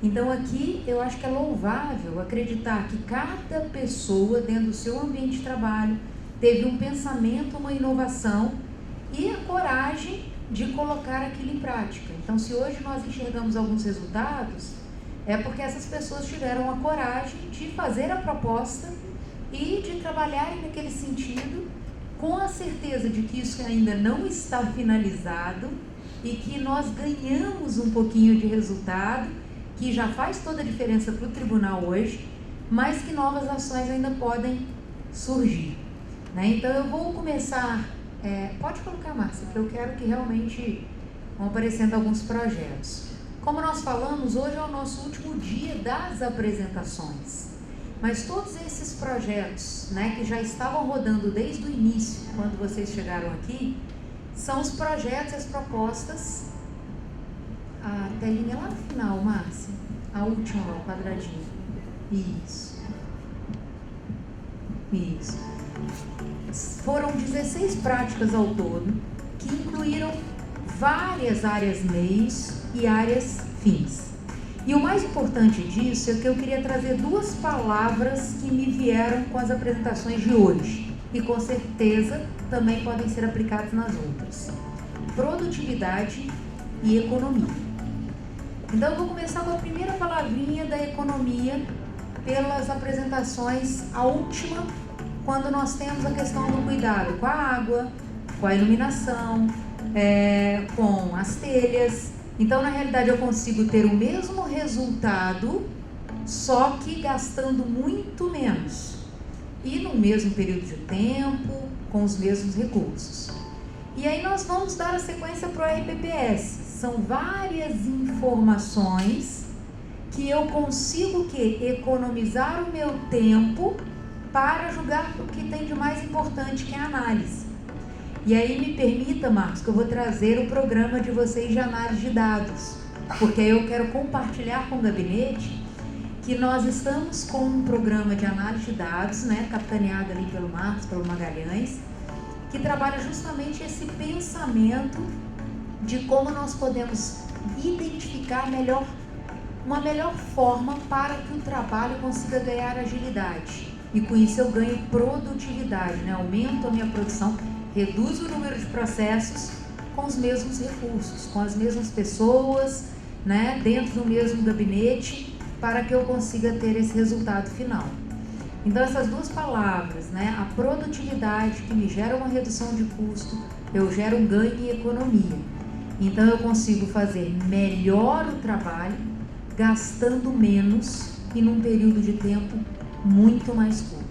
Speaker 1: Então, aqui eu acho que é louvável acreditar que cada pessoa dentro do seu ambiente de trabalho teve um pensamento, uma inovação e a coragem de colocar aquilo em prática. Então, se hoje nós enxergamos alguns resultados, é porque essas pessoas tiveram a coragem de fazer a proposta e de trabalharem naquele sentido, com a certeza de que isso ainda não está finalizado e que nós ganhamos um pouquinho de resultado, que já faz toda a diferença para o tribunal hoje, mas que novas ações ainda podem surgir, né? Então eu vou começar, pode colocar, Márcia, que eu quero que realmente vão aparecendo alguns projetos. Como nós falamos, hoje é o nosso último dia das apresentações, mas todos esses projetos, né, que já estavam rodando desde o início, quando vocês chegaram aqui, são os projetos e as propostas. A telinha lá no final, Márcia, a última lá, o quadradinho. Isso. Foram 16 práticas ao todo, que incluíram várias áreas meios e áreas fins. E o mais importante disso é que eu queria trazer 2 palavras que me vieram com as apresentações de hoje e com certeza também podem ser aplicadas nas outras: produtividade e economia. Então eu vou começar com a primeira palavrinha da economia pelas apresentações, a última, quando nós temos a questão do cuidado com a água, com a iluminação, com as telhas. Então, na realidade, eu consigo ter o mesmo resultado, só que gastando muito menos. E no mesmo período de tempo, com os mesmos recursos. E aí nós vamos dar a sequência para o RPPS. São várias informações que eu consigo economizar o meu tempo para julgar o que tem de mais importante, que é a análise. E aí me permita, Marcos, que eu vou trazer o programa de vocês de análise de dados, porque eu quero compartilhar com o gabinete que nós estamos com um programa de análise de dados, né, capitaneado ali pelo Marcos, pelo Magalhães, que trabalha justamente esse pensamento de como nós podemos identificar uma melhor forma para que o trabalho consiga ganhar agilidade. E com isso eu ganho produtividade, né? Aumento a minha produção, reduzo o número de processos com os mesmos recursos, com as mesmas pessoas, né? Dentro do mesmo gabinete, para que eu consiga ter esse resultado final. Então essas 2 palavras, né? A produtividade, que me gera uma redução de custo, eu gero um ganho em economia. Então eu consigo fazer melhor o trabalho, gastando menos e num período de tempo muito mais curto.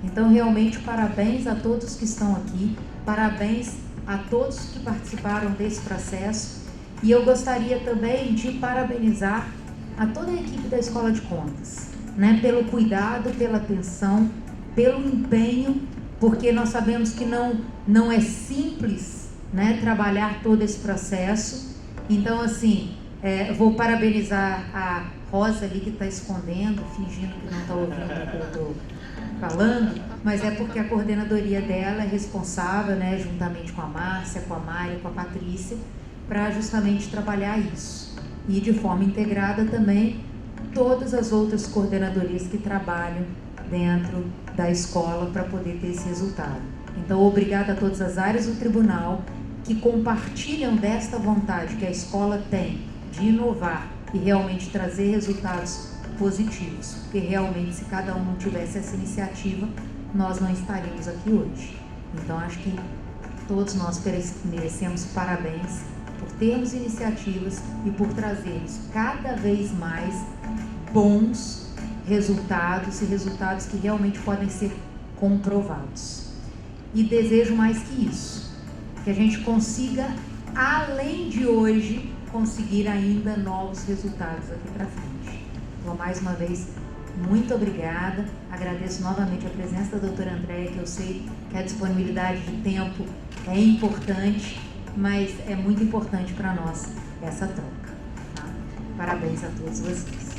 Speaker 1: Então realmente parabéns a todos que estão aqui, parabéns a todos que participaram desse processo, e eu gostaria também de parabenizar a toda a equipe da Escola de Contas, né, pelo cuidado, pela atenção, pelo empenho, porque nós sabemos que não é simples, né, trabalhar todo esse processo. Então, assim, vou parabenizar a Rosa ali, que está escondendo, fingindo que não está ouvindo o que eu estou falando, mas é porque a coordenadoria dela é responsável, né, juntamente com a Márcia, com a Mari, com a Patrícia, para justamente trabalhar isso. E de forma integrada também todas as outras coordenadorias que trabalham dentro da escola para poder ter esse resultado. Então, obrigada a todas as áreas do tribunal que compartilham desta vontade que a escola tem de inovar e realmente trazer resultados positivos, porque realmente se cada um não tivesse essa iniciativa, nós não estaríamos aqui hoje. Então acho que todos nós merecemos parabéns por termos iniciativas e por trazermos cada vez mais bons resultados e resultados que realmente podem ser comprovados. E desejo mais que isso, que a gente consiga, além de hoje, conseguir ainda novos resultados aqui para frente. Então, mais uma vez, muito obrigada. Agradeço novamente a presença da doutora Andréia, que eu sei que a disponibilidade de tempo é importante, mas é muito importante para nós essa troca. Tá? Parabéns a todos vocês.